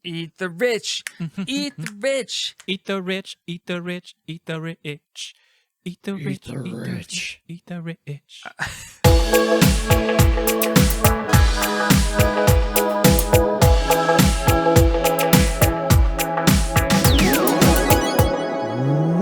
Eat the rich. Eat the rich. Eat the rich. Eat the rich. Eat the rich. Eat the rich. Eat the rich. Eat the rich.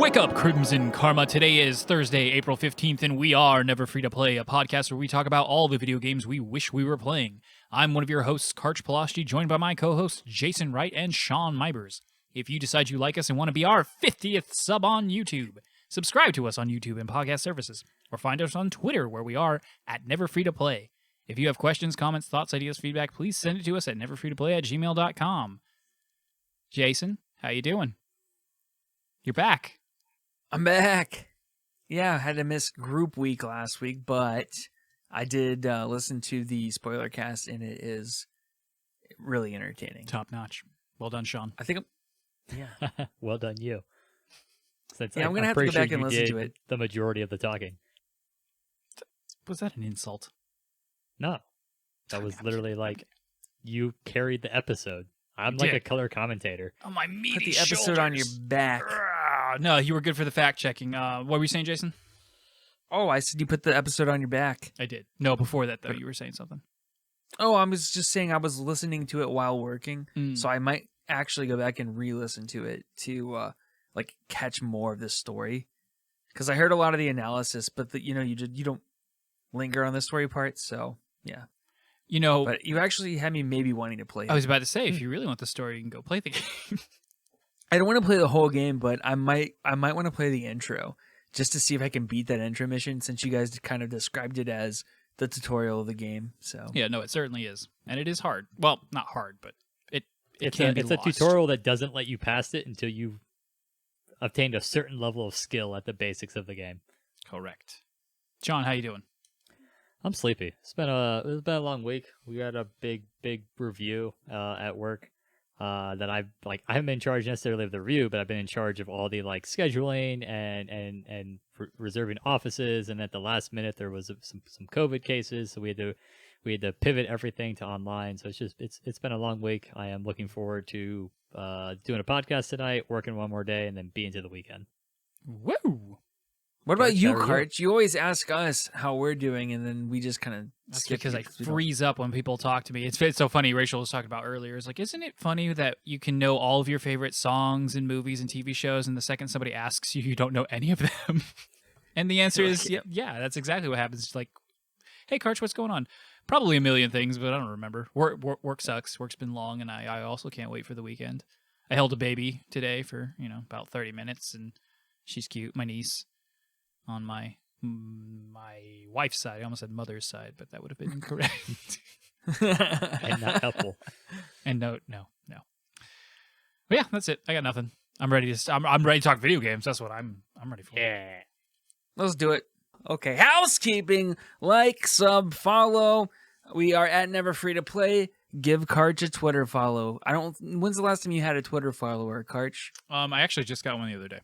Wake up, Crimson Karma. Today is Thursday, April 15th, and we are Never Free to Play, a podcast where we talk about all the video games we wish we were playing. I'm one of your hosts, Karch Pulaski, joined by my co-hosts, Jason Wright and Sean Mybers. If you decide you like us and want to be our 50th sub on YouTube, subscribe to us on YouTube and podcast services, or find us on Twitter, where we are at Never Free to Play. If you have questions, comments, thoughts, ideas, feedback, please send it to us at neverfreetoplay@gmail.com. Jason, how you doing? You're back. I'm back. Yeah, I had to miss group week last week, but I did listen to the spoiler cast, and it is really entertaining. Top notch. Well done, Sean. I think, yeah. Well done, you. Since I'm going to have to go back and listen to it. The majority of the talking. Was that an insult? No. That was literally like, you carried the episode. I'm like a color commentator. Oh, my meaty Put the episode on your back. No, you were good for the fact checking. What were you saying, Jason? Oh, I said you put the episode on your back. I did. No, before that, though, you were saying something. Oh, I was just saying I was listening to it while working, so I might actually go back and re-listen to it to like catch more of this story. Because I heard a lot of the analysis, but you don't linger on the story part, so yeah. But you actually had me maybe wanting to play it. I was about to say, if you really want the story, you can go play the game. I don't want to play the whole game, but I might want to play the intro just to see if I can beat that intro mission, since you guys kind of described it as the tutorial of the game. So yeah, no, it certainly is, and it is hard. Well, not hard, but it's a tutorial that doesn't let you pass it until you've obtained a certain level of skill at the basics of the game. Correct. John, how you doing? I'm sleepy. It's been a long week. We had a big review at work. That I haven't been in charge necessarily of the review, but I've been in charge of all the like scheduling and reserving offices. And at the last minute, there was some COVID cases, so we had to pivot everything to online. So it's been a long week. I am looking forward to doing a podcast tonight, working one more day, and then be into the weekend. Woo! What about you, Karch? You always ask us how we're doing, and then we just kind of skip. Because I freeze up when people talk to me. It's so funny. Rachel was talking about earlier. It's like, isn't it funny that you can know all of your favorite songs and movies and TV shows, and the second somebody asks you, you don't know any of them? And the answer is, yeah, that's exactly what happens. It's like, hey, Karch, what's going on? Probably a million things, but I don't remember. Work sucks. Work's been long, and I also can't wait for the weekend. I held a baby today for about 30 minutes, and she's cute. My niece. On my wife's side. I almost said mother's side, but that would have been incorrect. And not helpful. And no. But yeah, that's it. I got nothing. I'm ready to. I'm ready to talk video games. That's what I'm ready for. Yeah. Let's do it. Okay, housekeeping. Like, sub, follow. We are at Never Free to Play. Give Karch a Twitter follow. When's the last time you had a Twitter follower, Karch? I actually just got one the other day.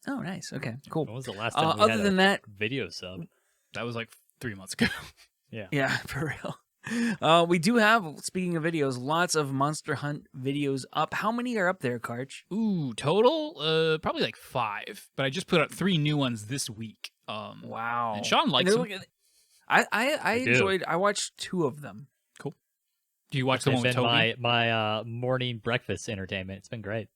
Oh, nice. Okay, cool. When was the last time we had a video sub? That was like 3 months ago. Yeah, for real. We do have, speaking of videos, lots of Monster Hunt videos up. How many are up there, Karch? Ooh, total? Probably like 5. But I just put up 3 new ones this week. Wow. And Sean likes them. I enjoyed. I watched 2 of them. Cool. Do you watch the one with Toby? My morning breakfast entertainment. It's been great.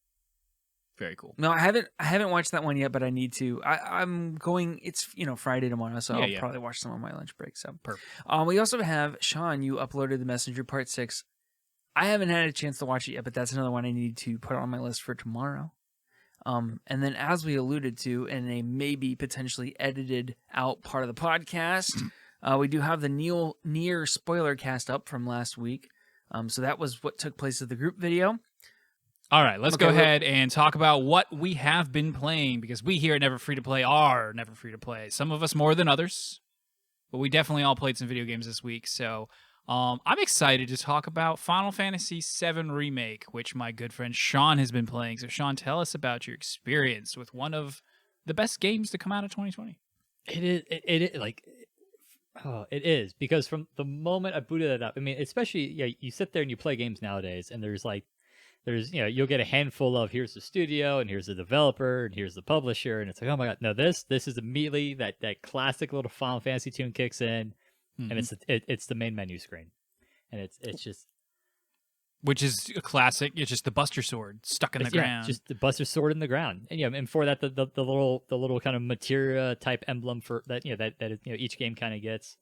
Very cool. No, I haven't watched that one yet, but I need to. I'm going. It's Friday tomorrow, so I'll probably watch some on my lunch break. So perfect. We also have Sean. You uploaded the Messenger Part 6. I haven't had a chance to watch it yet, but that's another one I need to put on my list for tomorrow. And then, as we alluded to, in a maybe potentially edited out part of the podcast, we do have the Nier spoiler cast up from last week. So that was what took place at the group video. All right, let's go ahead and talk about what we have been playing, because we here at Never Free to Play are Never Free to Play. Some of us more than others, but we definitely all played some video games this week. So I'm excited to talk about Final Fantasy VII Remake, which my good friend Sean has been playing. So Sean, tell us about your experience with one of the best games to come out of 2020. It is, because from the moment I booted it up, I mean, especially, you sit there and you play games nowadays, and there's there's you'll get a handful of here's the studio and here's the developer and here's the publisher, and it's like, oh my god, no, this is immediately that classic little Final Fantasy tune kicks in, and it's the main menu screen, and it's just, which is a classic. It's just the Buster Sword stuck in the ground. Just the Buster Sword in the ground, and and for that the little kind of materia type emblem for that that each game kind of gets,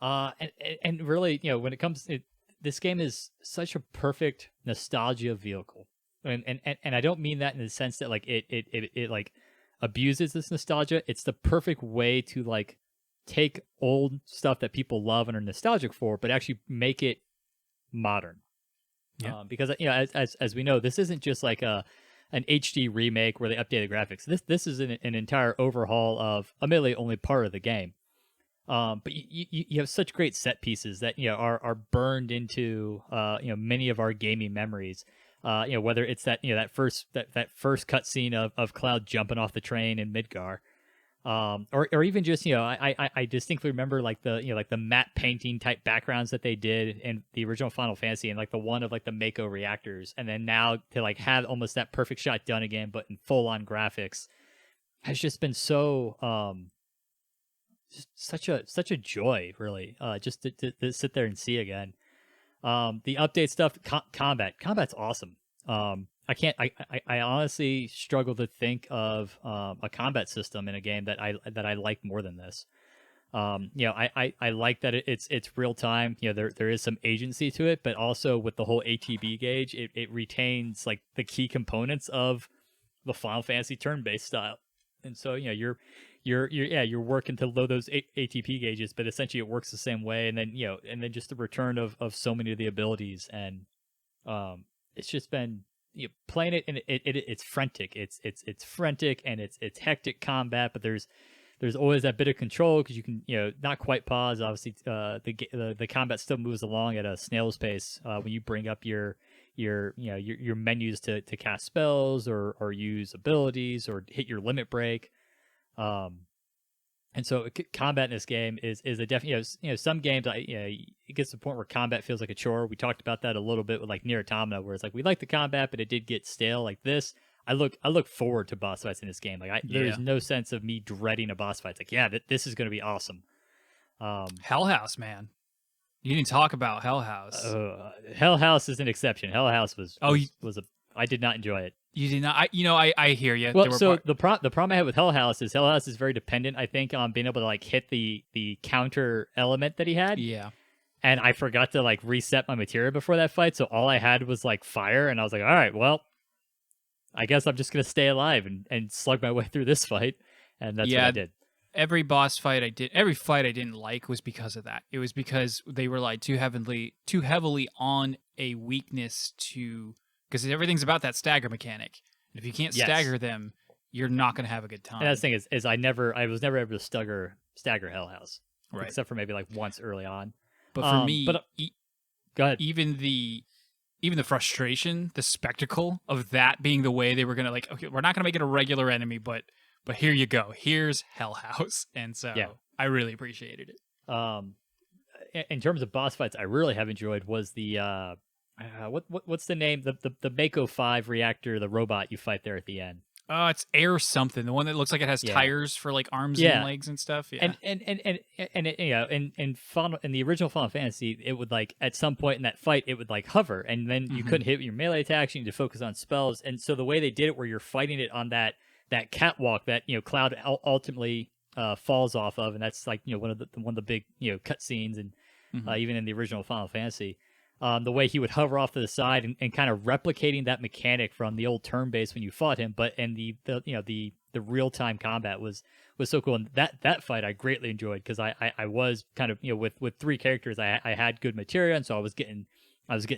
and really when it comes to this game is such a perfect nostalgia vehicle, and I don't mean that in the sense that like it like abuses this nostalgia. It's the perfect way to like take old stuff that people love and are nostalgic for, but actually make it modern. Yeah. Because as we know, this isn't just like an HD remake where they update the graphics. This is an entire overhaul of admittedly only part of the game. But you have such great set pieces that are burned into many of our gaming memories. Whether it's that that first cutscene of Cloud jumping off the train in Midgar, or even just I distinctly remember like the matte painting type backgrounds that they did in the original Final Fantasy, and like the one of like the Mako reactors, and then now to like have almost that perfect shot done again but in full on graphics has just been so such a joy, really, just to sit there and see again. The update stuff, combat's awesome. I honestly struggle to think of a combat system in a game that I like more than this. I like that it's real time. There is some agency to it, but also with the whole ATB gauge, it retains like the key components of the Final Fantasy turn-based style. And so you're working to load those ATP gauges, but essentially it works the same way. And then just the return of so many of the abilities, and it's just been playing it, and it's frantic. It's frantic, and it's hectic combat, but there's always that bit of control because you can not quite pause. Obviously, the combat still moves along at a snail's pace when you bring up your menus to cast spells or use abilities or hit your limit break. And so combat in this game is a definite, some games, it gets to the point where combat feels like a chore. We talked about that a little bit with like Nier Automata, where it's like, we like the combat, but it did get stale. Like this, I look forward to boss fights in this game. Like there's no sense of me dreading a boss fight. It's like, this is going to be awesome. Hell House, man. You didn't talk about Hell House. Hell House is an exception. Hell House was I did not enjoy it. You did not. I hear you. Well, so the problem I had with Hell House is very dependent, I think, on being able to like hit the counter element that he had. Yeah. And I forgot to like reset my materia before that fight, so all I had was like fire, and I was like, all right, well, I guess I'm just gonna stay alive and slug my way through this fight, and that's what I did. Every boss fight I did, every fight I didn't like was because of that. It was because they were like too heavily on a weakness because everything's about that stagger mechanic. And if you can't stagger them, you're not going to have a good time. And that's the thing is I was never able to stagger Hell House, right? Except for maybe like once early on. But for me, go ahead. Even the frustration, the spectacle of that being the way they were going to like, okay, we're not going to make it a regular enemy, but here you go. Here's Hell House. And so I really appreciated it. In terms of boss fights, I really have enjoyed was the what's the name? The Mako 5 reactor, the robot you fight there at the end. It's Air something. The one that looks like it has tires for like arms and legs and stuff. Yeah. And in the original Final Fantasy, it would like at some point in that fight, it would like hover, and then you couldn't hit your melee attacks. You need to focus on spells. And so the way they did it, where you're fighting it on that catwalk that Cloud ultimately falls off of, and that's like one of the big cutscenes, and even in the original Final Fantasy. The way he would hover off to the side and kind of replicating that mechanic from the old turn-based when you fought him, but the real-time combat was so cool. And that fight I greatly enjoyed because I was kind of with three characters I had good materia, and so I was getting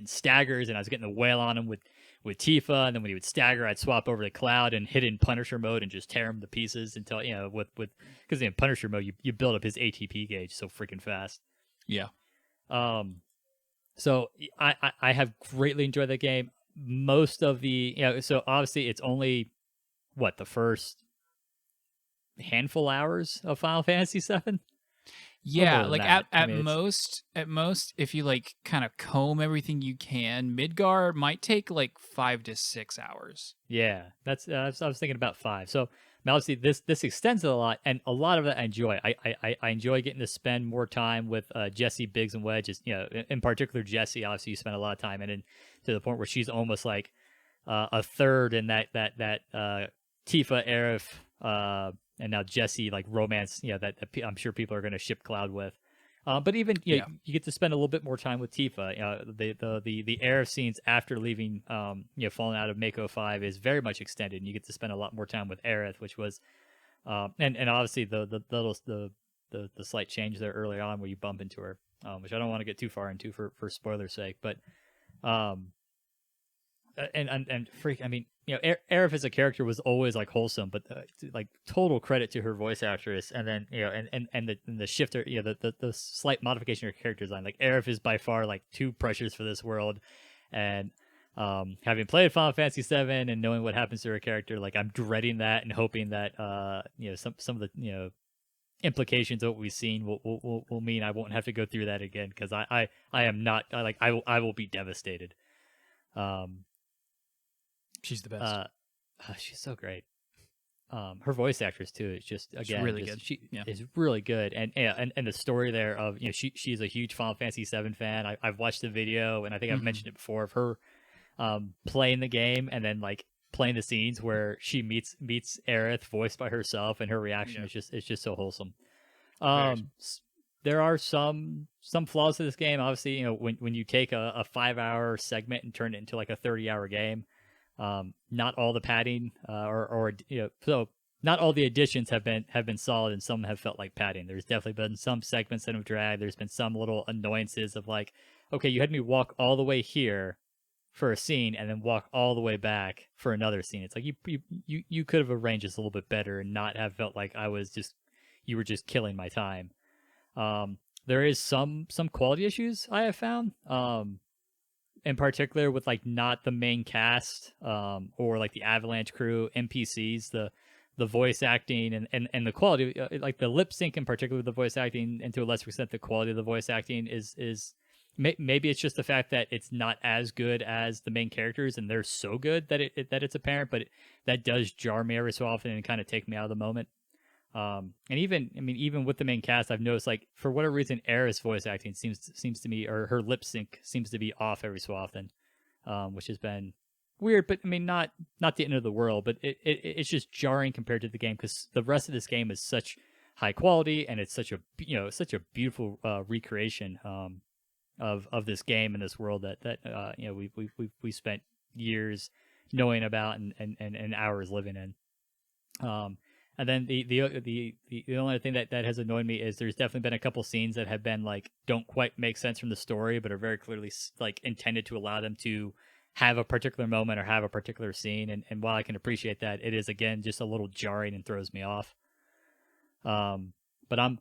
staggers, and I was getting the wail on him with Tifa, and then when he would stagger, I'd swap over to Cloud and hit in Punisher mode and just tear him to pieces until because in Punisher mode you build up his ATP gauge so freaking fast. Yeah. So I have greatly enjoyed that game. Most of the so obviously it's only the first handful hours of Final Fantasy VII. Yeah, more than like that. at most, if you like kind of comb everything you can, Midgar might take like 5 to 6 hours. Yeah, that's I was thinking about 5. So now obviously this extends it a lot, and a lot of it I enjoy. I enjoy getting to spend more time with Jesse, Biggs, and Wedge. Just, in particular Jesse. Obviously, you spend a lot of time in, to the point where she's almost like a third in that Tifa, Aerith, and now Jesse like romance. That I'm sure people are going to ship Cloud with. But even you get to spend a little bit more time with Tifa. The Aerith scenes after leaving, falling out of Mako 5 is very much extended, and you get to spend a lot more time with Aerith, which was, and obviously the slight change there early on where you bump into her, which I don't want to get too far into for spoiler's sake, but and freak, I mean, Aerith as a character was always like wholesome, but like total credit to her voice actress, and then and the shifter, the slight modification of her character design. Like Aerith is by far like too precious for this world, and having played Final Fantasy VII and knowing what happens to her character, like I'm dreading that and hoping that some of the implications of what we've seen will mean I won't have to go through that again, because I am not I will be devastated. She's the best. She's so great. Her voice actress too is just, again, really good. She is really good, and the story there of she's a huge Final Fantasy VII fan. I've watched the video, and I think I've mentioned it before, of her playing the game and then like playing the scenes where she meets Aerith voiced by herself, and her reaction is just so wholesome. There are some flaws to this game. Obviously, when you take a 5-hour segment and turn it into like a 30-hour game. Not all the padding, so not all the additions have been solid, and some have felt like padding. There's definitely been some segments that have dragged. There's been some little annoyances of like, okay, you had me walk all the way here for a scene and then walk all the way back for another scene. It's like you could have arranged this a little bit better and not have felt like you were just killing my time. There is some quality issues I have found. In particular with like not the main cast, or like the Avalanche crew, NPCs, the voice acting and the quality, like the lip sync in particular, the voice acting, and to a lesser extent the quality of the voice acting is maybe it's just the fact that it's not as good as the main characters, and they're so good that it's apparent, but that does jar me every so often and kind of take me out of the moment. And even with the main cast, I've noticed, like, for whatever reason, Aerith's voice acting seems to me, or her lip sync seems to be off every so often, which has been weird. But I mean, not the end of the world, but it's just jarring compared to the game, because the rest of this game is such high quality, and it's such a beautiful recreation of this game and this world that we spent years knowing about and hours living in. And then the only thing that has annoyed me is there's definitely been a couple scenes that have been like don't quite make sense from the story, but are very clearly like intended to allow them to have a particular moment or have a particular scene. And while I can appreciate that, it is again just a little jarring and throws me off. But I'm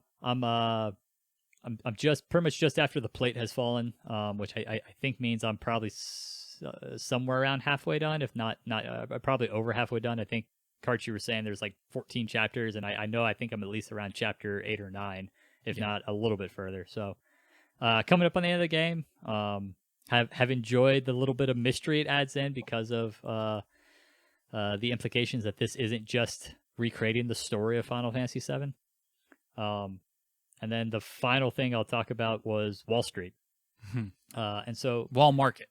just pretty much just after the plate has fallen, which I think means I'm probably somewhere around halfway done, if not probably over halfway done. I think, Karch, you were saying there's like 14 chapters, and I think I'm at least around chapter 8 or 9, if not a little bit further. So coming up on the end of the game, have enjoyed the little bit of mystery it adds in, because of the implications that this isn't just recreating the story of Final Fantasy VII. And then the final thing I'll talk about was Wall Street. And so Wall Market,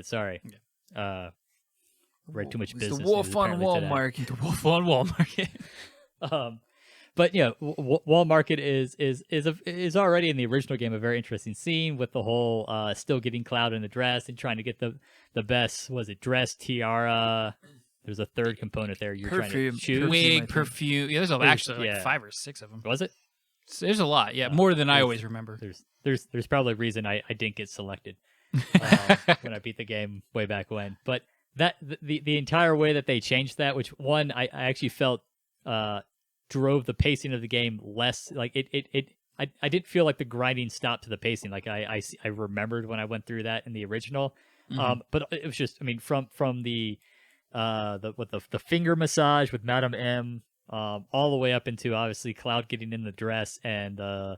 sorry. Yeah. Read too much It's business. the Wolf on Wall today. Market. The Wolf on Wall Market. But Wall Market is already in the original game a very interesting scene with the whole still getting Cloud in the dress and trying to get the best, was it dress, tiara? There's a third component there. You're trying to choose. Wig, perfume. Yeah, there's actually like 5 or 6 of them. Was it? There's a lot. Yeah, more than I always remember. There's probably a reason I didn't get selected when I beat the game way back when. But that the entire way that they changed that, which one I actually felt drove the pacing of the game less. Like I didn't feel like the grinding stopped to the pacing. Like I remembered when I went through that in the original. But it was just, I mean, from the finger massage with Madame M, all the way up into obviously Cloud getting in the dress and the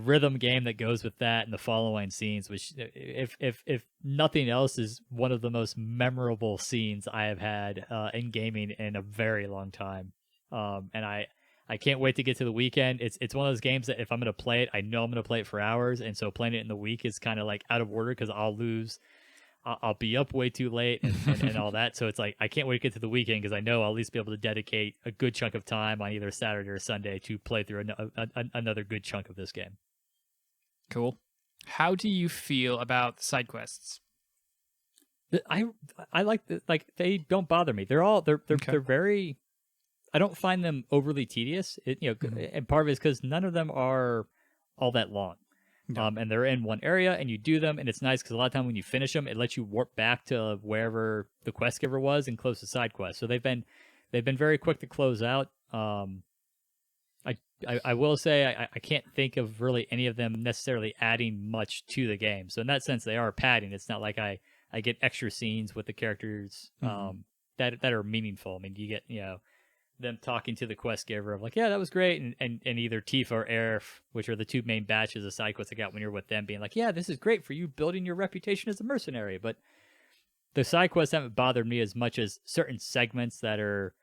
rhythm game that goes with that and the following scenes, which if nothing else is one of the most memorable scenes I have had in gaming in a very long time. And I can't wait to get to the weekend. It's one of those games that if I'm gonna play it, I know I'm gonna play it for hours, and so playing it in the week is kind of like out of order because I'll be up way too late and all that. So it's like I can't wait to get to the weekend because I know I'll at least be able to dedicate a good chunk of time on either Saturday or Sunday to play through another good chunk of this game. Cool. How do you feel about the side quests? I like they don't bother me. They're very. I don't find them overly tedious. And part of it is because none of them are all that long. No. And they're in one area, and you do them, and it's nice because a lot of time when you finish them, it lets you warp back to wherever the quest giver was and close the side quest. So they've been very quick to close out. I will say I can't think of really any of them necessarily adding much to the game. So in that sense, they are padding. It's not like I get extra scenes with the characters that are meaningful. I mean, you get them talking to the quest giver of like, yeah, that was great, and either Tifa or Aerith, which are the two main batches of side quests I got when you're with them, being like, yeah, this is great for you building your reputation as a mercenary. But the side quests haven't bothered me as much as certain segments that are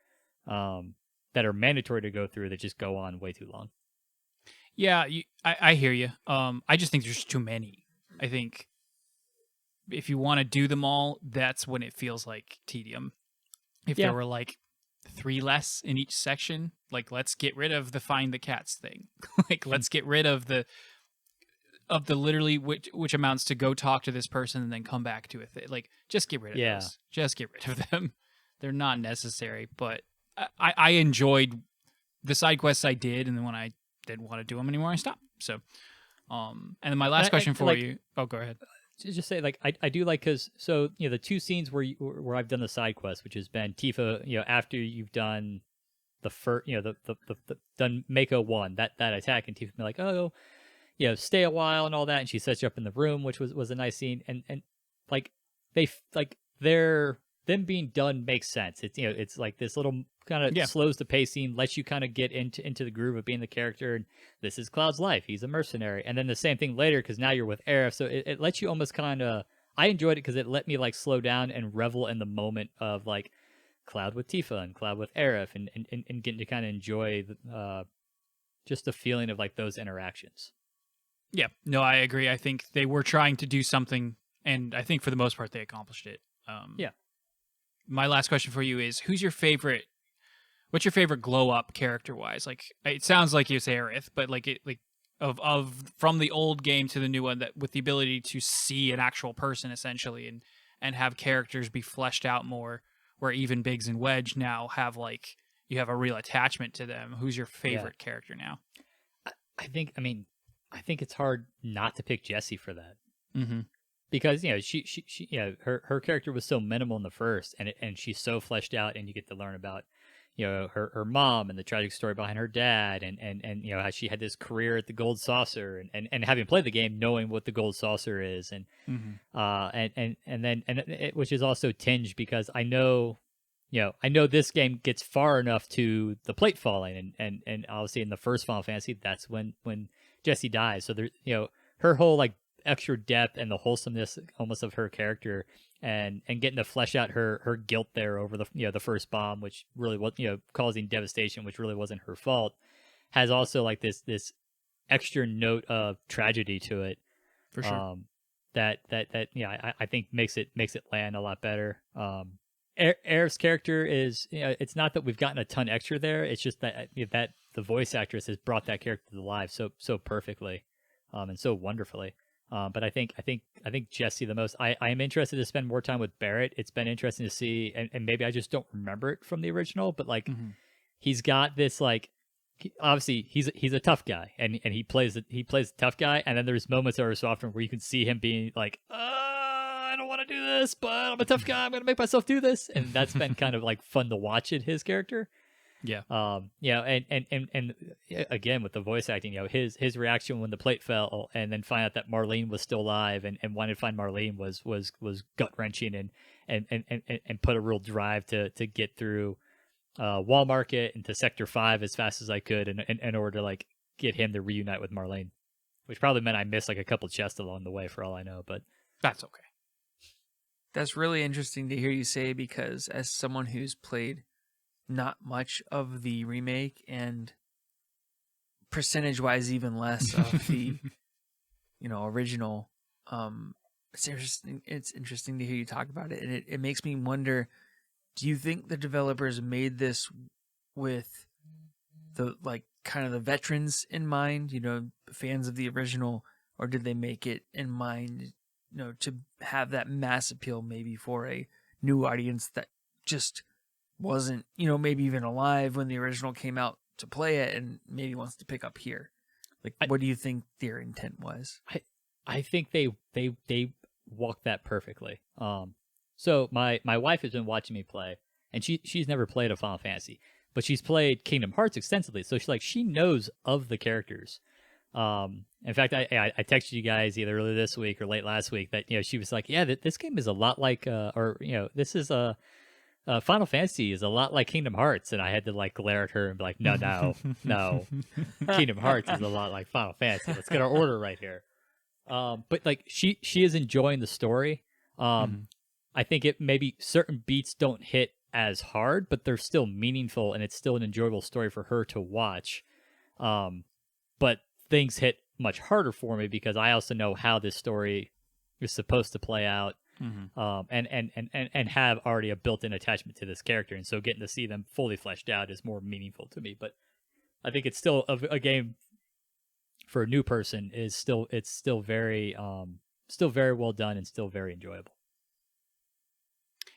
mandatory to go through that just go on way too long. Yeah, I hear you. I just think there's too many. I think if you want to do them all, that's when it feels like tedium. If there were like 3 less in each section, like let's get rid of the find the cats thing. Like let's get rid of the literally which amounts to go talk to this person and then come back to it. Like just get rid of those. Just get rid of them. They're not necessary. But I enjoyed the side quests I did, and then when I didn't want to do them anymore, I stopped. So, and then my last question for you. Oh, go ahead. Just say like I do like because the 2 scenes where I've done the side quest, which has been Tifa, after you've done the first, the done Mako 1 that attack, and Tifa be like, oh, stay a while and all that, and she sets you up in the room, which was a nice scene, and like they're them being done makes sense. It's it's like this little kind of slows the pacing, lets you kind of get into the groove of being the character, and this is Cloud's life. He's a mercenary, and then the same thing later because now you're with Aerith, so it lets you almost kind of. I enjoyed it because it let me like slow down and revel in the moment of like Cloud with Tifa and Cloud with Aerith, and getting to kind of enjoy just the feeling of like those interactions. Yeah, no, I agree. I think they were trying to do something, and I think for the most part they accomplished it. My last question for you is: what's your favorite glow up character wise? Like it sounds like it's Aerith, but of from the old game to the new one, that with the ability to see an actual person essentially and have characters be fleshed out more, where even Biggs and Wedge now have you have a real attachment to them. Who's your favorite character now? I think it's hard not to pick Jessie for that. Mm-hmm. Because she her character was so minimal in the first, and she's so fleshed out, and you get to learn about her mom and the tragic story behind her dad, and how she had this career at the Gold Saucer, and having played the game, knowing what the Gold Saucer is, and which is also tinged because I know this game gets far enough to the plate falling, and obviously in the first Final Fantasy, that's when Jessie dies. So there her whole extra depth and the wholesomeness almost of her character, and getting to flesh out her guilt there over the first bomb, which really was causing devastation, which really wasn't her fault, has also this extra note of tragedy to it. For sure. I think makes it land a lot better. Aerith's character is it's not that we've gotten a ton extra there. It's just that that the voice actress has brought that character to life so perfectly, and so wonderfully. But I think Jessie the most. I am interested to spend more time with Barrett. It's been interesting to see, and maybe I just don't remember it from the original, but he's got this obviously he's a tough guy, and he plays a tough guy, and then there's moments every so often where you can see him being like, I don't want to do this, but I'm a tough guy. I'm gonna make myself do this, and that's been kind of fun to watch in his character. Yeah. And again with the voice acting, his reaction when the plate fell, and then find out that Marlene was still alive, and wanting to find Marlene was gut wrenching, and put a real drive to get through wall market into Sector 5 as fast as I could in order to like get him to reunite with Marlene, which probably meant I missed like a couple chests along the way for all I know, but That's okay. That's really interesting to hear you say, because as someone who's played not much of the remake and percentage-wise even less of the original, it's interesting to hear you talk about it, and it makes me wonder, do you think the developers made this with the kind of the veterans in mind, fans of the original, or did they make it in mind to have that mass appeal maybe for a new audience that just wasn't, maybe even alive when the original came out to play it and maybe wants to pick up here? What do you think their intent was? I think they walked that perfectly. So my wife has been watching me play, and she's never played a Final Fantasy, but she's played Kingdom Hearts extensively. So she knows of the characters. In fact, I texted you guys either earlier this week or late last week that she was like, yeah, this game is a lot like this is a Final Fantasy is a lot like Kingdom Hearts, and I had to like glare at her and be like, no, Kingdom Hearts is a lot like Final Fantasy. Let's get our order right here. But like she is enjoying the story. I think it maybe certain beats don't hit as hard, but they're still meaningful, and it's still an enjoyable story for her to watch. But things hit much harder for me because I also know how this story is supposed to play out, and have already a built-in attachment to this character, and so getting to see them fully fleshed out is more meaningful to me. But I think it's still a game for a new person it's still very well done and still very enjoyable.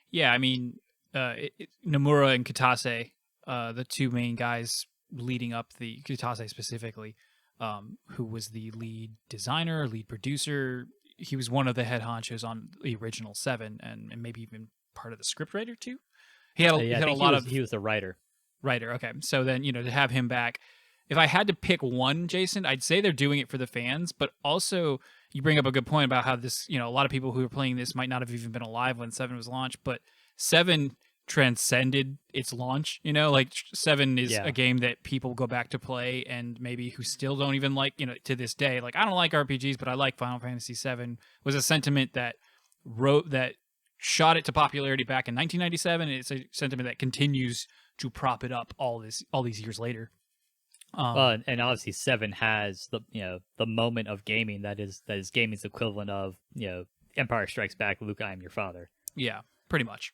Yeah, I mean, Nomura and Kitase, the two main guys leading up the Kitase specifically, who was the lead designer, lead producer. He was one of the head honchos on the original 7, and maybe even part of the scriptwriter too. He had he was the writer. Okay, so then to have him back. If I had to pick one, Jason, I'd say they're doing it for the fans, but also you bring up a good point about how this, a lot of people who are playing this might not have even been alive when 7 was launched, but 7 transcended its launch. 7 is a game that people go back to play, and maybe who still don't even like, to this day. Like, I don't like RPGs, but I like Final Fantasy 7 was a sentiment that shot it to popularity back in 1997, and it's a sentiment that continues to prop it up all these years later. And obviously 7 has the moment of gaming that is gaming's equivalent of Empire Strikes Back, Luke, I am your father. Yeah, pretty much.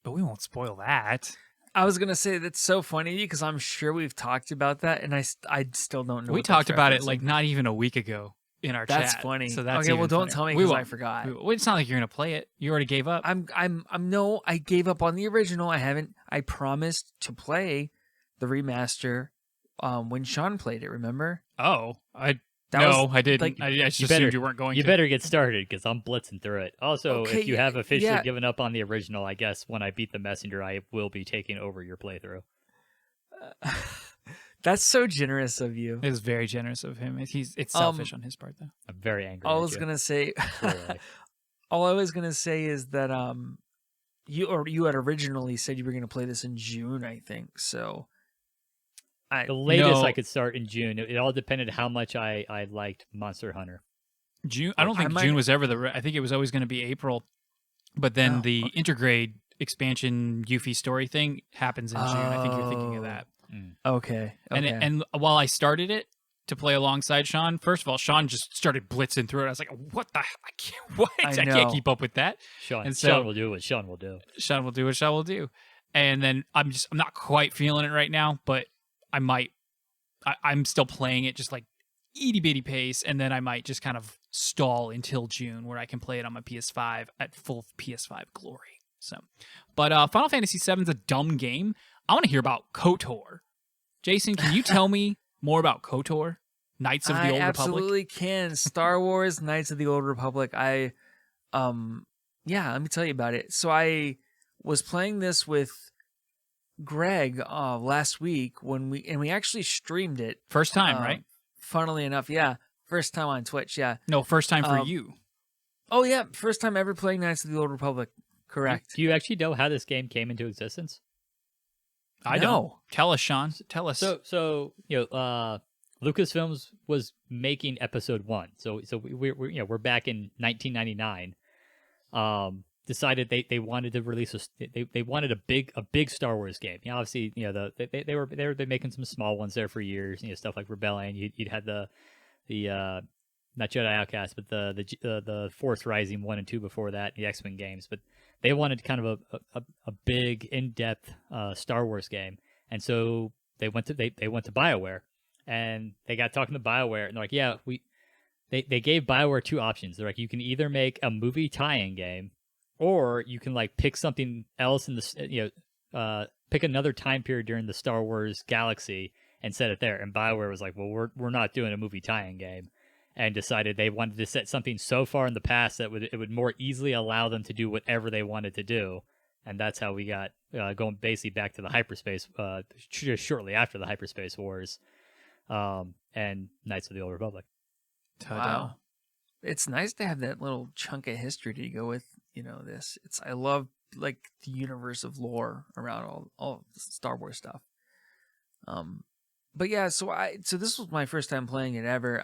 But we won't spoil that. I was gonna say that's so funny because I'm sure we've talked about that, and I still don't know. We talked about it like not even a week ago in our chat. That's funny. So that's okay. Well, don't funnier. tell me because I forgot. It's not like you're gonna play it. You already gave up. No, I gave up on the original. I haven't. I promised to play the remaster when Sean played it. Remember? Oh, I didn't. Like, I just assumed you weren't going to. You better get started because I'm blitzing through it. Also, okay, if you have officially given up on the original, I guess when I beat the messenger, I will be taking over your playthrough. That's so generous of you. It is very generous of him. It's selfish on his part, though. I'm very angry. All I was gonna say is that you had originally said you were gonna play this in June, I think. So the latest I could start in June. It all depended how much I liked Monster Hunter. June. I don't think June was ever I think it was always going to be April, but then the Intergrade expansion Yuffie story thing happens in June. I think you're thinking of that. Okay. And while I started it to play alongside Sean, first of all, Sean just started blitzing through it. I was like, "What the? I can't keep up with that." Sean will do what Sean will do. Sean will do what Sean will do. And then I'm not quite feeling it right now, but I might. I'm still playing it just like itty bitty pace, and then I might just kind of stall until June, where I can play it on my PS5 at full PS5 glory. So, but Final Fantasy VII is a dumb game. I want to hear about KOTOR. Jason, can you tell me more about KOTOR? Knights of the Old Republic? I absolutely can. Star Wars Knights of the Old Republic. Let me tell you about it. So I was playing this with Greg last week when we actually streamed it. First time, right? Funnily enough, yeah. First time on Twitch, yeah. No, first time for you. Oh, yeah. First time ever playing Knights of the Old Republic. Correct. Do you actually know how this game came into existence? I No. don't. Tell us, Sean. Tell us. So Lucasfilms was making Episode 1. So we're back in 1999. Decided they wanted to release they wanted a big Star Wars game. Obviously, they were making some small ones there for years. Stuff like Rebellion. You'd had the not Jedi Outcast, but the Force Rising 1 and 2 before that, the X-Wing games. But they wanted kind of a big, in-depth Star Wars game, and so they went to Bioware, and they got talking to Bioware, and they're like, yeah, they gave Bioware two options. They're like, you can either make a movie tie-in game, or you can like pick something else in the pick another time period during the Star Wars galaxy and set it there. And Bioware was like, well, we're not doing a movie tie-in game, and decided they wanted to set something so far in the past that it would more easily allow them to do whatever they wanted to do. And that's how we got going basically back to the hyperspace, just shortly after the hyperspace wars, and Knights of the Old Republic. Ta-da. Wow. It's nice to have that little chunk of history to go with, this. I love like the universe of lore around all the Star Wars stuff. But yeah, so this was my first time playing it ever.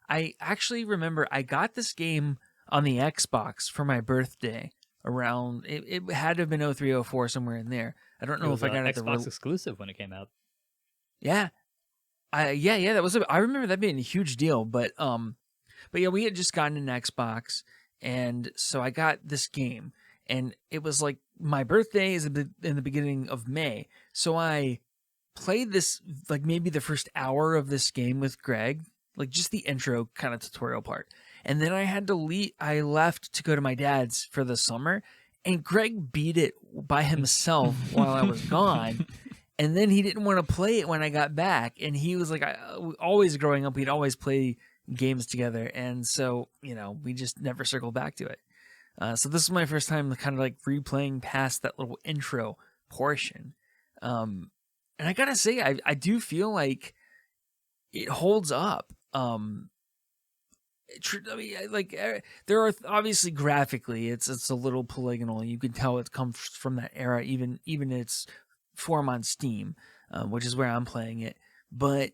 I actually remember I got this game on the Xbox for my birthday around, it had to have been 0304, somewhere in there. I don't know if I got it Xbox exclusive when it came out. Yeah. That was I remember that being a huge deal, but yeah, we had just gotten an Xbox, and so I got this game, and it was like my birthday is in the beginning of May, so I played this like maybe the first hour of this game with Greg, like just the intro kind of tutorial part, and then I had to leave. I left to go to my dad's for the summer, and Greg beat it by himself while I was gone. And then he didn't want to play it when I got back. And he was like, always growing up, we'd always play games together. And so, we just never circled back to it. So this is my first time kind of like replaying past that little intro portion. And I got to say, I do feel like it holds up. There are obviously graphically, it's a little polygonal. You can tell it comes from that era, even its form on Steam, which is where I'm playing it. But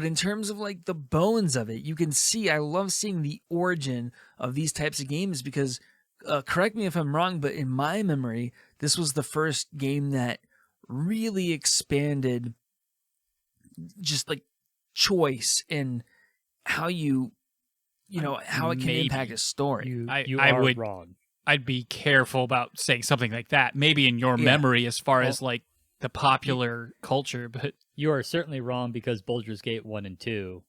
in terms of like the bones of it, you can see, I love seeing the origin of these types of games because, correct me if I'm wrong, but in my memory, this was the first game that really expanded just like choice and how how it can impact a story. You I are would wrong. I'd be careful about saying something like that. Maybe in your memory as far as like the popular culture, but You are certainly wrong because Baldur's Gate 1 and 2,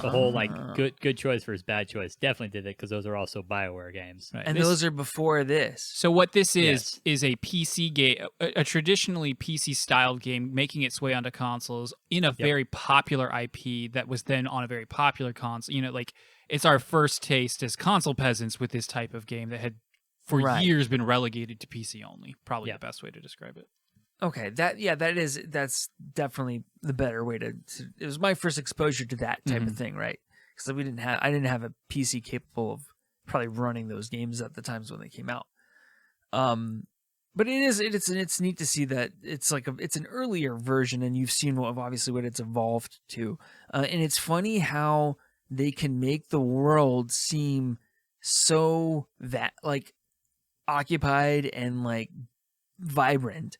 the whole like good choice versus bad choice, definitely did it because those are also Bioware games. right. And those are before this. So what this Yes. is a PC game, a traditionally PC styled game making its way onto consoles in a very popular IP that was then on a very popular console. Like it's our first taste as console peasants with this type of game that had for years been relegated to PC only. Probably the best way to describe it. Okay, that's definitely the better way to. It was my first exposure to that type of thing, right? Because I didn't have a PC capable of probably running those games at the times when they came out. But it's neat to see that it's like it's an earlier version, and you've seen obviously what it's evolved to, and it's funny how they can make the world seem so that like occupied and like vibrant.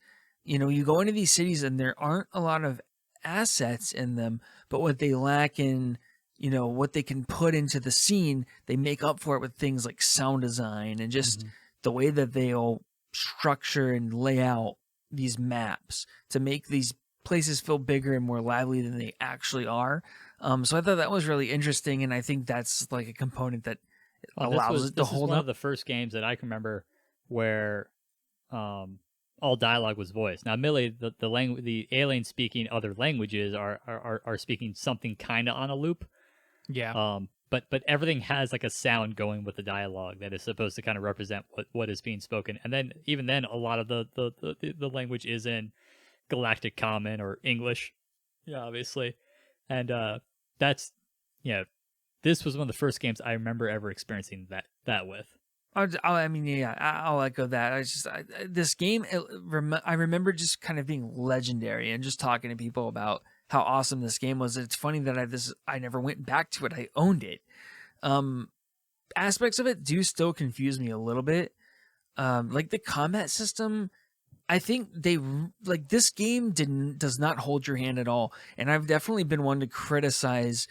You go into these cities and there aren't a lot of assets in them, but what they lack in, what they can put into the scene, they make up for it with things like sound design and just the way that they'll structure and lay out these maps to make these places feel bigger and more lively than they actually are. So I thought that was really interesting, and I think that's like a component that allows it to hold up. This is one of the first games that I can remember where all dialogue was voiced. Now, admittedly, the aliens speaking other languages are speaking something kind of on a loop. Yeah. But everything has like a sound going with the dialogue that is supposed to kind of represent what is being spoken. And then even then, a lot of the language is in Galactic Common or English. Yeah, obviously. And this was one of the first games I remember ever experiencing that with. I mean, yeah, I'll echo that. This game, I remember just kind of being legendary and just talking to people about how awesome this game was. It's funny that I never went back to it. I owned it. Aspects of it do still confuse me a little bit. Like the combat system, I think this game does not hold your hand at all. And I've definitely been one to criticize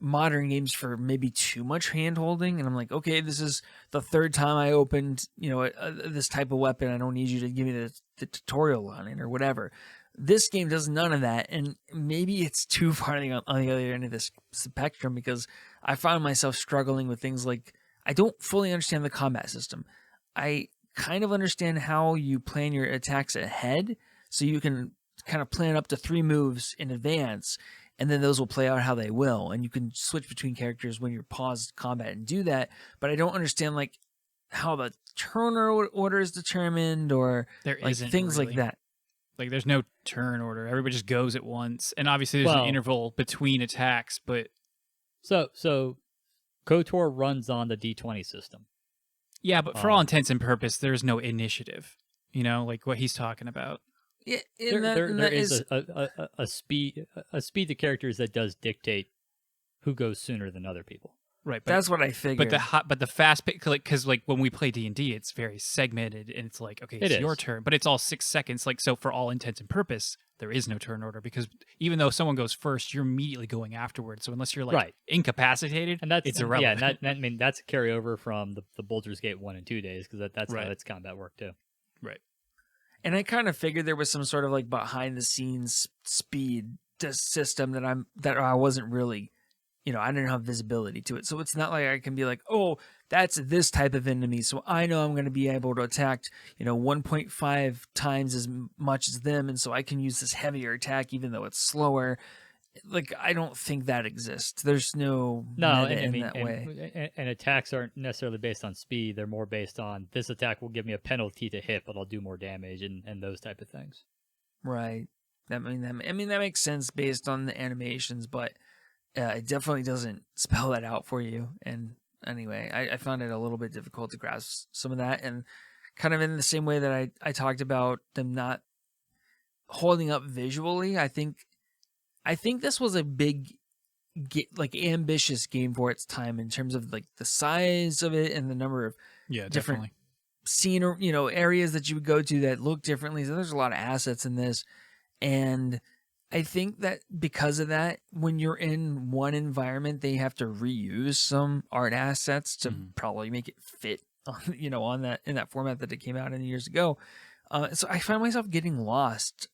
modern games for maybe too much hand holding. And I'm like, okay, this is the third time I opened, this type of weapon. I don't need you to give me the tutorial on it or whatever. This game does none of that, and maybe it's too far on the other end of this spectrum because I found myself struggling with things like I don't fully understand the combat system. I kind of understand how you plan your attacks ahead, so you can kind of plan up to 3 moves in advance, and then those will play out how they will, and you can switch between characters when you're paused combat and do that. But I don't understand like how the turn order is determined or There like isn't things really. like that. Like there's no turn order. Everybody just goes at once, and obviously there's an interval between attacks. But so KOTOR runs on the D20 system. yeah, but for all intents and purposes, there's no initiative. Like what he's talking about. Yeah, There is a speed to characters that does dictate who goes sooner than other people. Right, that's what I figured. But the fast pick, because like when we play D&D, it's very segmented, and it's like, okay, it's your turn, but it's all 6 seconds. Like, so for all intents and purpose, there is no turn order because even though someone goes first, you're immediately going afterwards. So unless you're like incapacitated, and that's it's irrelevant. Yeah, I mean that's a carryover from the Baldur's Gate 1 and 2 days because that's how its combat worked too. Right. And I kind of figured there was some sort of like behind the scenes speed system that I wasn't really. I didn't have visibility to it. So it's not like I can be like, oh, that's this type of enemy. So I know I'm going to be able to attack, 1.5 times as much as them. And so I can use this heavier attack, even though it's slower. Like, I don't think that exists. There's no meta in that way. And attacks aren't necessarily based on speed. They're more based on this attack will give me a penalty to hit, but I'll do more damage and those type of things. Right. That makes sense based on the animations, but it definitely doesn't spell that out for you. And anyway, I found it a little bit difficult to grasp some of that. And kind of in the same way that I talked about them not holding up visually, I think this was a big, ambitious game for its time in terms of like the size of it and the number of different scene or areas that you would go to that look differently. So there's a lot of assets in this, and I think that because of that, when you're in one environment, they have to reuse some art assets to probably make it fit on that in that format that it came out in years ago. So I find myself getting lost,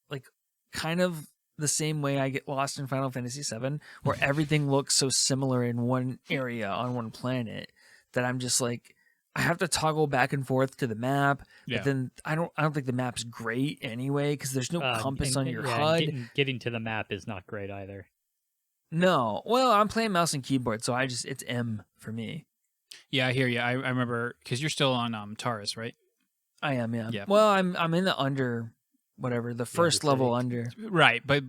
like kind of the same way I get lost in Final Fantasy VII, where everything looks so similar in one area on one planet that I'm just like, I have to toggle back and forth to the map, but then I don't think the map's great anyway because there's no compass on your HUD. Getting to the map is not great either. No, well, I'm playing mouse and keyboard, so it's M for me. Yeah, I hear you. I remember because you're still on Taurus, right? I am, yeah. Well, I'm in the the first level under. Right, but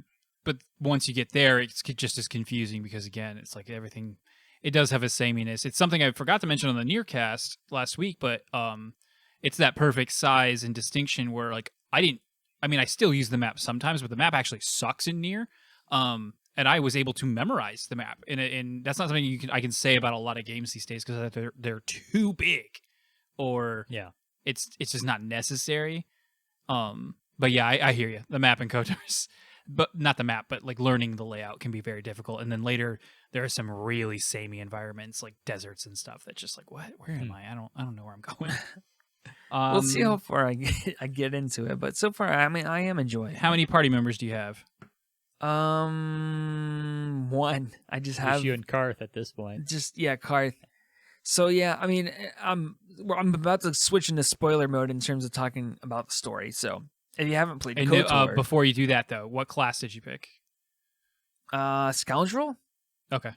once you get there, it's just as confusing because again, it's like everything. It does have a sameness. It's something I forgot to mention on the Nearcast last week, but it's that perfect size and distinction where like I still use the map sometimes, but the map actually sucks in Nier. And I was able to memorize the map, and that's not something I can say about a lot of games these days because they're too big, or it's just not necessary. But yeah, I hear you. The map in KOTOR's. But not the map, but like learning the layout can be very difficult. And then later there are some really samey environments like deserts and stuff that's just like, what? Where am I? I don't know where I'm going. We'll see how far I get into it. But so far, I am enjoying it. How many party members do you have? One. I just have you and Karth at this point. Karth. So yeah, I'm about to switch into spoiler mode in terms of talking about the story. So if you haven't played KOTOR... before you do that, though, what class did you pick? Scoundrel. Okay.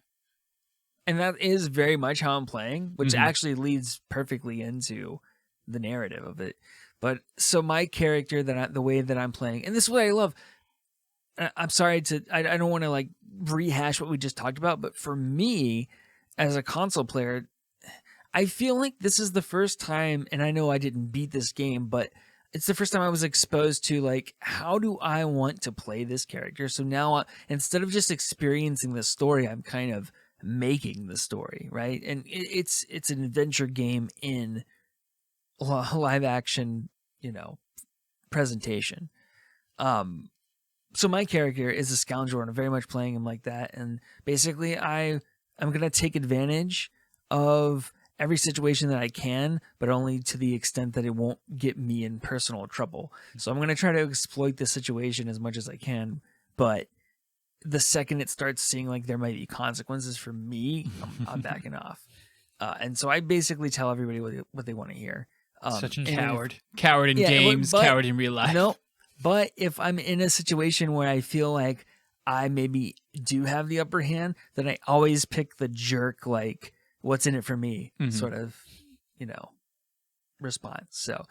And that is very much how I'm playing, which actually leads perfectly into the narrative of it. But so my character, the way that I'm playing, and this is what I love. I'm sorry I don't want to like rehash what we just talked about, but for me, as a console player, I feel like this is the first time, and I know I didn't beat this game, but it's the first time I was exposed to like, how do I want to play this character? So now instead of just experiencing the story, I'm kind of making the story, right? And it's an adventure game in live action, presentation. So my character is a scoundrel, and I'm very much playing him like that. And basically, I'm going to take advantage of every situation that I can, but only to the extent that it won't get me in personal trouble. So I'm going to try to exploit the situation as much as I can, but the second it starts seeing like there might be consequences for me, I'm backing off. And so I basically tell everybody what they want to hear. Such a coward. Coward in games, coward in real life. No, but if I'm in a situation where I feel like I maybe do have the upper hand, then I always pick the jerk, like, what's in it for me sort of, response. So,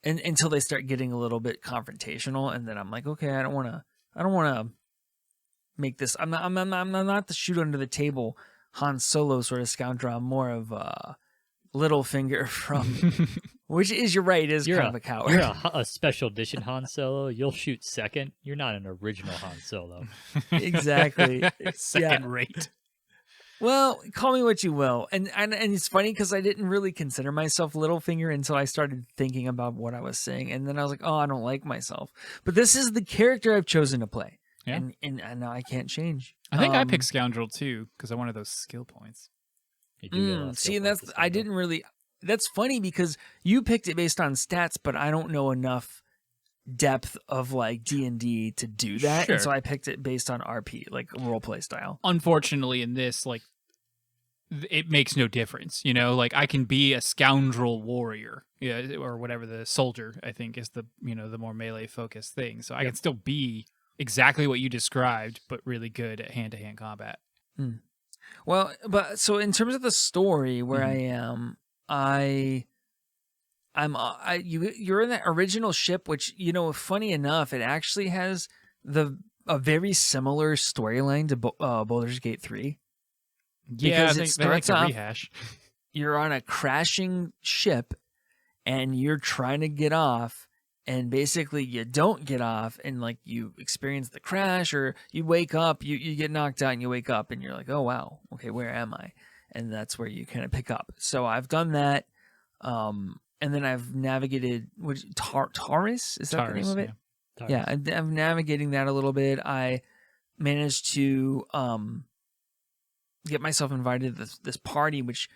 and until they start getting a little bit confrontational, and then I'm like, okay, I don't want to make this. I'm not the shoot under the table Han Solo sort of scoundrel. I'm more of Littlefinger from, which is, you're right, is kind of a coward. You're a special edition Han Solo. You'll shoot second. You're not an original Han Solo. Exactly. Second rate. Well, call me what you will. And it's funny because I didn't really consider myself Littlefinger until I started thinking about what I was saying. And then I was like, oh, I don't like myself. But this is the character I've chosen to play. Yeah. And now I can't change. I think I picked Scoundrel too because I wanted those skill points. See, and I didn't really. That's funny because you picked it based on stats, but I don't know enough depth of like D&D to do that, Sure. And so I picked it based on RP, like role play style. Unfortunately, in this, like, it makes no difference. Like I can be a scoundrel warrior, or whatever the soldier I think is the the more melee focused thing. So I can still be exactly what you described, but really good at hand to hand combat. Well, but so in terms of the story, where I am, you're in that original ship, which funny enough, it actually has a very similar storyline to Baldur's Gate 3. Yeah, because I think they like to rehash. You're on a crashing ship, and you're trying to get off. And basically you don't get off, and like you experience the crash, or you wake up, you get knocked out and you wake up and you're like, oh wow, okay, where am I? And that's where you kind of pick up. So I've done that. And then I've navigated, Taurus? Is that Taurus, the name of it? Yeah, I'm navigating that a little bit. I managed to get myself invited to this party, which,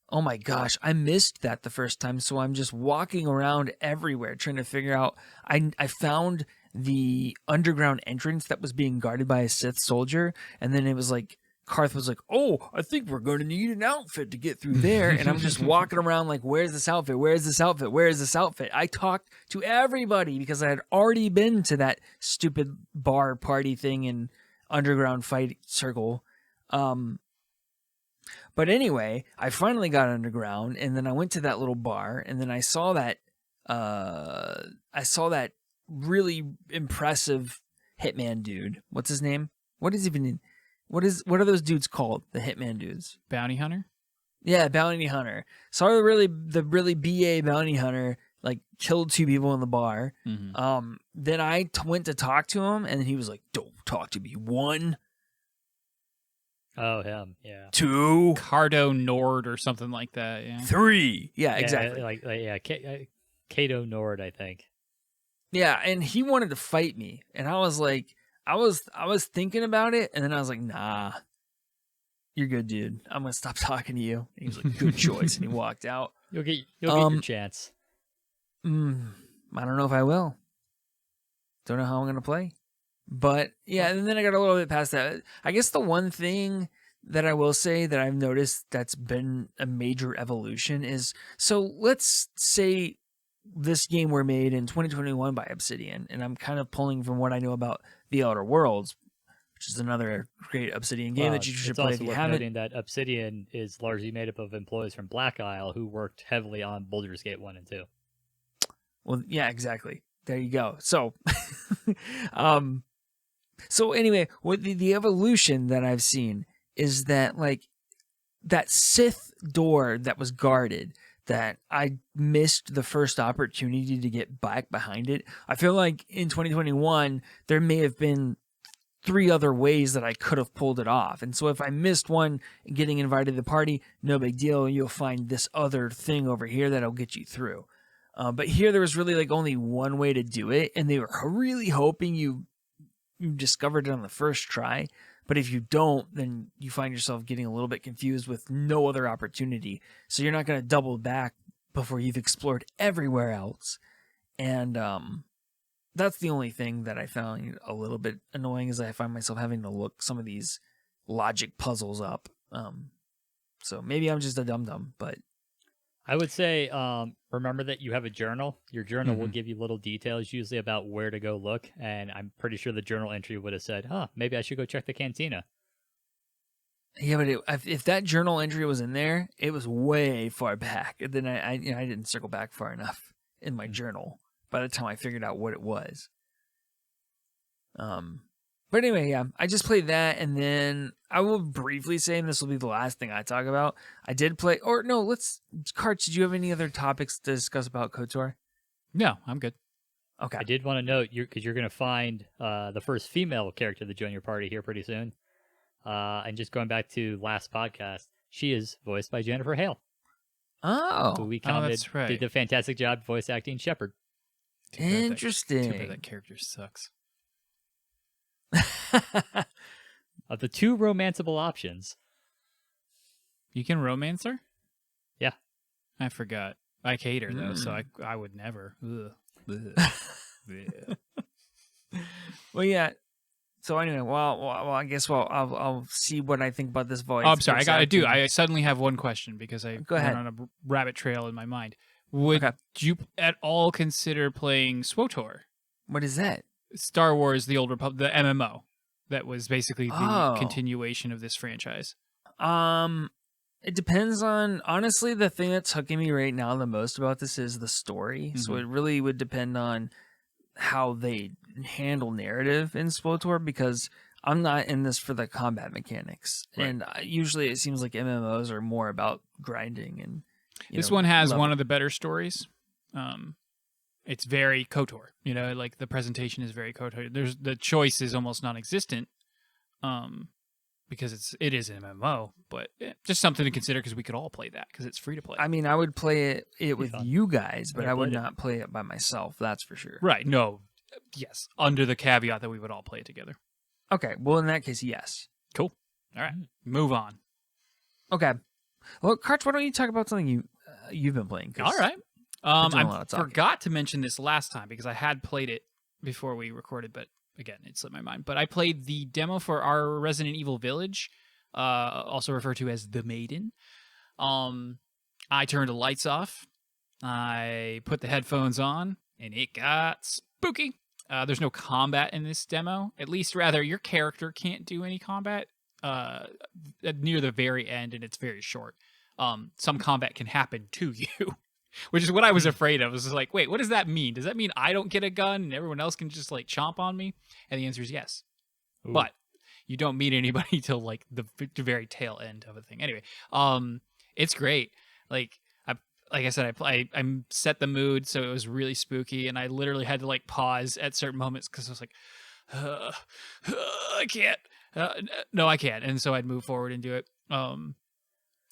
oh my gosh, I missed that the first time. So I'm just walking around everywhere trying to figure out. I found the underground entrance that was being guarded by a Sith soldier. And then it was like, Karth was like, oh, I think we're going to need an outfit to get through there. And I'm just walking around like, where's this outfit? Where's this outfit? Where's this outfit? I talked to everybody because I had already been to that stupid bar party thing in underground fight circle. But anyway, I finally got underground, and then I went to that little bar, and then I saw that really impressive hitman dude. What's his name? What are those dudes called? The hitman dudes? Bounty hunter? Yeah, bounty hunter. Saw the really BA bounty hunter like killed 2 people in the bar. Then I went to talk to him, and he was like, "Don't talk to me." 1. Oh, him. Yeah. 2. Cardo Nord or something like that. Yeah. 3. Yeah, exactly. Kato Nord, I think. Yeah, and he wanted to fight me, and I was like, I was thinking about it, and then I was like, nah, you're good, dude. I'm gonna stop talking to you. And he was like, good choice, and he walked out. You'll get your chance. I don't know if I will. Don't know how I'm gonna play. But yeah, and then I got a little bit past that. I guess the one thing that I will say that I've noticed that's been a major evolution is, so let's say this game were made in 2021 by Obsidian, and I'm kind of pulling from what I know about The Outer Worlds, which is another great Obsidian game that you should play if you haven't. Noting that Obsidian is largely made up of employees from Black Isle who worked heavily on Baldur's Gate 1 and 2. Well, yeah, exactly. There you go. So, so anyway, what the evolution that I've seen is that like that Sith door that was guarded that I missed the first opportunity to get back behind it. I feel like in 2021, there may have been 3 other ways that I could have pulled it off. And so if I missed one getting invited to the party, no big deal. You'll find this other thing over here that'll get you through. But here there was really like only one way to do it. And they were really hoping you discovered it on the first try. But if you don't, then you find yourself getting a little bit confused with no other opportunity. So you're not going to double back before you've explored everywhere else. And that's the only thing that I found a little bit annoying is I find myself having to look some of these logic puzzles up. So maybe I'm just a dum-dum, but... I would say, remember that you have a journal. Your journal will Mhm. give you little details, usually about where to go look. And I'm pretty sure the journal entry would have said, maybe I should go check the cantina. Yeah, but if that journal entry was in there, it was way far back. And then I didn't circle back far enough in my journal by the time I figured out what it was. But anyway, yeah, I just played that, and then I will briefly say, and this will be the last thing I talk about, I did play, or no, Karch, did you have any other topics to discuss about KOTOR? No, I'm good. Okay. I did want to note, because you're going to find the first female character to join your party here pretty soon. And just going back to last podcast, she is voiced by Jennifer Hale, Oh, who we commented that's right. did a fantastic job voice acting Shepard. interesting. Too bad that character sucks. Of the 2 romanceable options, You can romance her? Yeah. I forgot. I hate her, though, so I would never. Ugh. Ugh. Well, yeah. So anyway, well, I guess I'll see what I think about this voice. Oh, I'm sorry. acting. I suddenly have one question because I Go went ahead. on a rabbit trail in my mind. Would Okay. you at all consider playing SWTOR? What is that? Star Wars: The Old Republic, the MMO that was basically the Oh. continuation of this franchise. It depends on, honestly, the thing that's hooking me right now the most about this is the story. So it really would depend on how they handle narrative in SWTOR, because I'm not in this for the combat mechanics. Right. And usually it seems like MMOs are more about grinding. And This one has one of the better stories. It's very KOTOR, like the presentation is very KOTOR. The choice is almost non-existent, because it is an MMO, but just something to consider because we could all play that because it's free to play. I mean, I would play it with fun. you guys, but Never I would played it. not play it by myself. That's for sure. Right? No, yes, under the caveat that we would all play it together. Okay. Well, in that case, yes. Cool. All right, move on. Okay. Well, Karch, why don't you talk about something you've been playing? 'Cause All right. doing a lot I of talking. forgot to mention this last time because I had played it before we recorded, but again, it slipped my mind. But I played the demo for our Resident Evil Village, also referred to as The Maiden. I turned the lights off. I put the headphones on, and it got spooky. There's no combat in this demo. At least, rather, your character can't do any combat near the very end, and it's very short. Some combat can happen to you, which is what I was afraid of. I was just like, wait, what does that mean? Does that mean I don't get a gun and everyone else can just like chomp on me? And the answer is yes. Ooh. But you don't meet anybody till like the very tail end of a thing. Anyway, it's great. Like I said, I set the mood so it was really spooky, and I literally had to like pause at certain moments because I was like, I can't. No, I can't. And so I'd move forward and do it.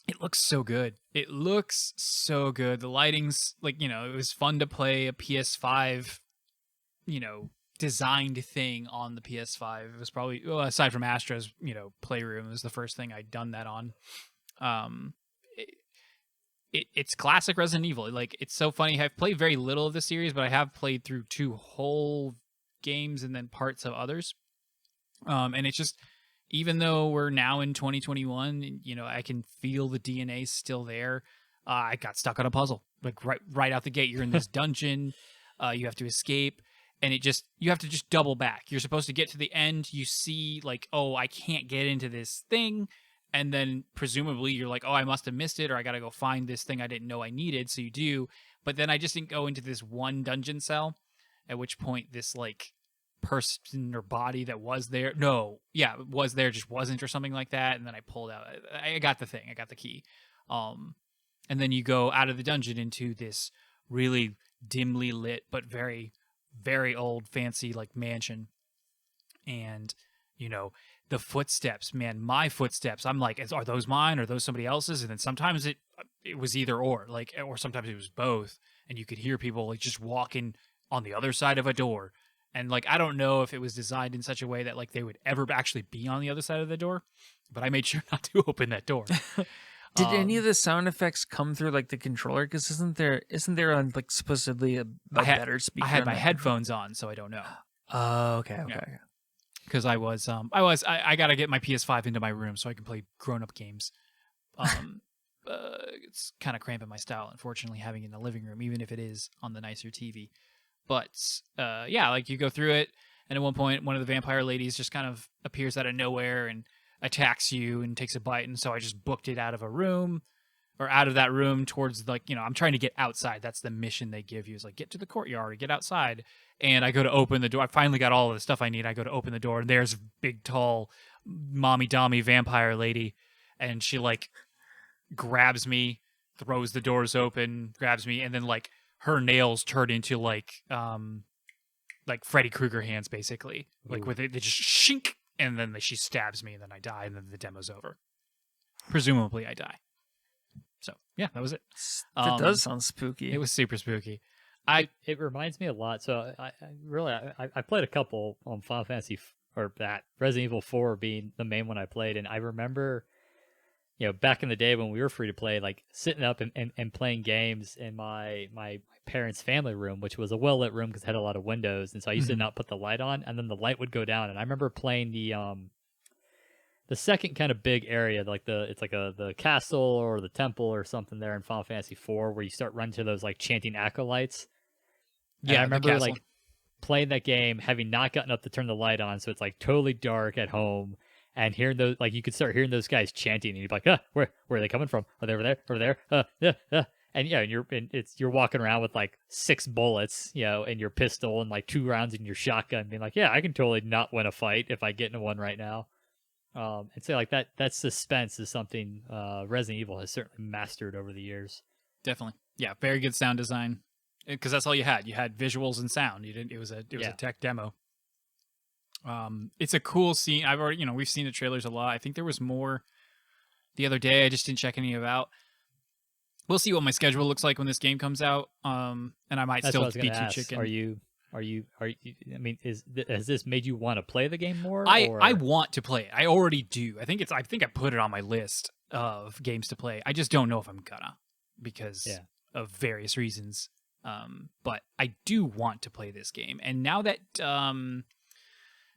It looks so good. It looks so good. The lighting's like, it was fun to play a PS5, designed thing on the PS5. It was probably, aside from Astra's, Playroom, it was the first thing I'd done that on. It's classic Resident Evil. Like, it's so funny. I've played very little of the series, but I have played through 2 whole games and then parts of others. And it's just, even though we're now in 2021, I can feel the DNA still there. I got stuck on a puzzle, like right out the gate. You're in this dungeon, you have to escape, and you have to just double back. You're supposed to get to the end. You see, like, oh, I can't get into this thing, and then presumably you're like, oh, I must have missed it, or I got to go find this thing I didn't know I needed. So you do, but then I just didn't go into this one dungeon cell. At which point, this like person or body that was there was there, just wasn't, or something like that, and then I pulled out, I got the thing, I got the key, And then you go out of the dungeon into this really dimly lit but very, very old, fancy like mansion. And the footsteps, man, my footsteps. I'm like, are those mine? Are those somebody else's? And then sometimes it was either or, or sometimes it was both. And you could hear people like just walking on the other side of a door. And like, I don't know if it was designed in such a way that like they would ever actually be on the other side of the door, but I made sure not to open that door. Did any of the sound effects come through like the controller? Because isn't there like supposedly a better speaker? I had my headphones on, so I don't know. Oh, okay. Because I gotta get my PS5 into my room so I can play grown-up games. It's kind of cramping my style, unfortunately, having it in the living room, even if it is on the nicer TV. But like you go through it, and at one point, one of the vampire ladies just kind of appears out of nowhere and attacks you and takes a bite. And so I just booked it out of that room towards I'm trying to get outside. That's the mission they give you, is like get to the courtyard or get outside. And I go to open the door. I finally got all of the stuff I need. I go to open the door, and there's a big, tall, mommy-dommy vampire lady. And she, like, grabs me, throws the doors open, grabs me, and then, like, her nails turn into, like Freddy Krueger hands, basically. Like, with it, they just shink, and then she stabs me, and then I die, and then the demo's over. Presumably, I die. So, yeah, that was it. That does sound spooky. It was super spooky. It reminds me a lot. So I played a couple on Final Fantasy or that Resident Evil 4 being the main one I played, and I remember, back in the day when we were free to play, like sitting up and playing games in my parents' family room, which was a well lit room because it had a lot of windows, and so I used to not put the light on, and then the light would go down, and I remember playing the second kind of big area, like the castle or the temple or something there in Final Fantasy 4, where you start running to those like chanting acolytes. And I remember like playing that game, having not gotten up to turn the light on, so it's like totally dark at home, and hearing those, like you could start hearing those guys chanting, and you'd be like, where are they coming from? Are they over there? And you're walking around with like 6 bullets, in your pistol and like 2 rounds in your shotgun, being like, yeah, I can totally not win a fight if I get into one right now. And so like that suspense is something Resident Evil has certainly mastered over the years. Definitely, yeah, very good sound design. Because that's all you had. You had visuals and sound. You didn't. It was a tech demo. It's a cool scene. I've already, we've seen the trailers a lot. I think there was more the other day. I just didn't check any of out. We'll see what my schedule looks like when this game comes out. And I might still be too chicken. Are you? I mean, has this made you want to play the game more? I want to play it. I already do. I think I put it on my list of games to play. I just don't know if I'm gonna because of various reasons. But I do want to play this game. And now that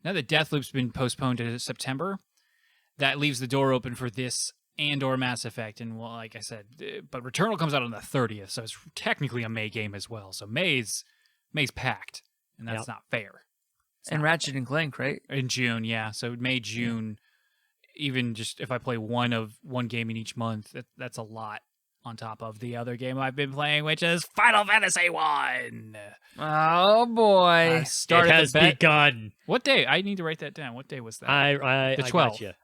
Deathloop's been postponed to September, that leaves the door open for this and or Mass Effect. And well, like I said, but Returnal comes out on the 30th, so it's technically a May game as well. So May's packed, and that's not fair. And Ratchet and Clank, right? In June, yeah. So May, June, even just if I play one game in each month, that's a lot. On top of the other game I've been playing, which is Final Fantasy 1. Oh boy! It has begun. What day? I need to write that down. What day was that? The 12th.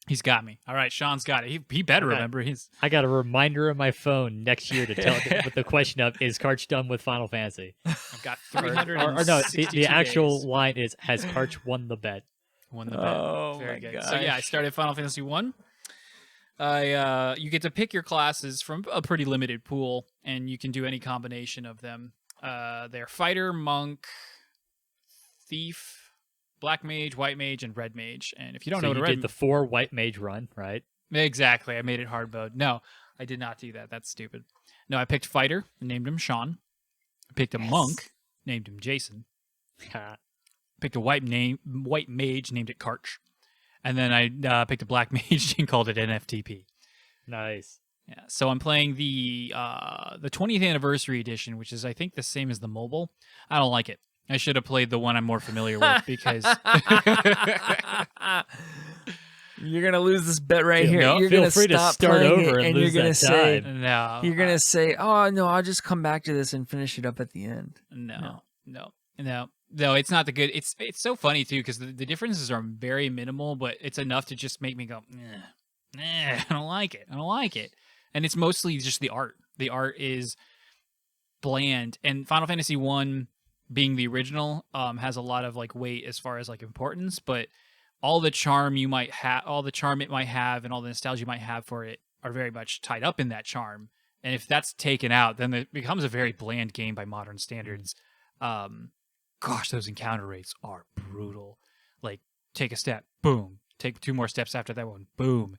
He's got me. All right, Sean's got it. He better remember. I got a reminder on my phone next year to tell with the question of, is Karch done with Final Fantasy? I've got 300. Or no, the actual line is, has Karch won the bet? Won the bet. Oh, very good. gosh. So yeah, I started Final Fantasy 1. You get to pick your classes from a pretty limited pool, and you can do any combination of them. They're fighter, monk, thief, black mage, white mage, and red mage. And if you don't know what you did the 4 white mage run, right? Exactly. I made it hard mode. No, I did not do that. That's stupid. No, I picked fighter and named him Sean. I picked a monk, named him Jason. Picked a white mage, named it Karch. And then I picked a black mage and called it NFTP. Nice. Yeah. So I'm playing the 20th anniversary edition, which is I think the same as the mobile. I don't like it. I should have played the one I'm more familiar with because you're gonna lose this bet right here. No, you're feel gonna free to stop start playing over it, and you're lose gonna that say, time. No. You're gonna say, "Oh no, I'll just come back to this and finish it up at the end." No. It's not the good. It's so funny too because the differences are very minimal, but it's enough to just make me go, I don't like it. and it's mostly just the art. The art is bland, and Final Fantasy 1 being the original has a lot of like weight as far as like importance, but all the charm you might have, all the charm it might have, and all the nostalgia you might have for it are very much tied up in that charm. And if that's taken out, then it becomes a very bland game by modern standards. Gosh, those encounter rates are brutal. Like, take a step, boom. Take 2 more steps after that one, boom.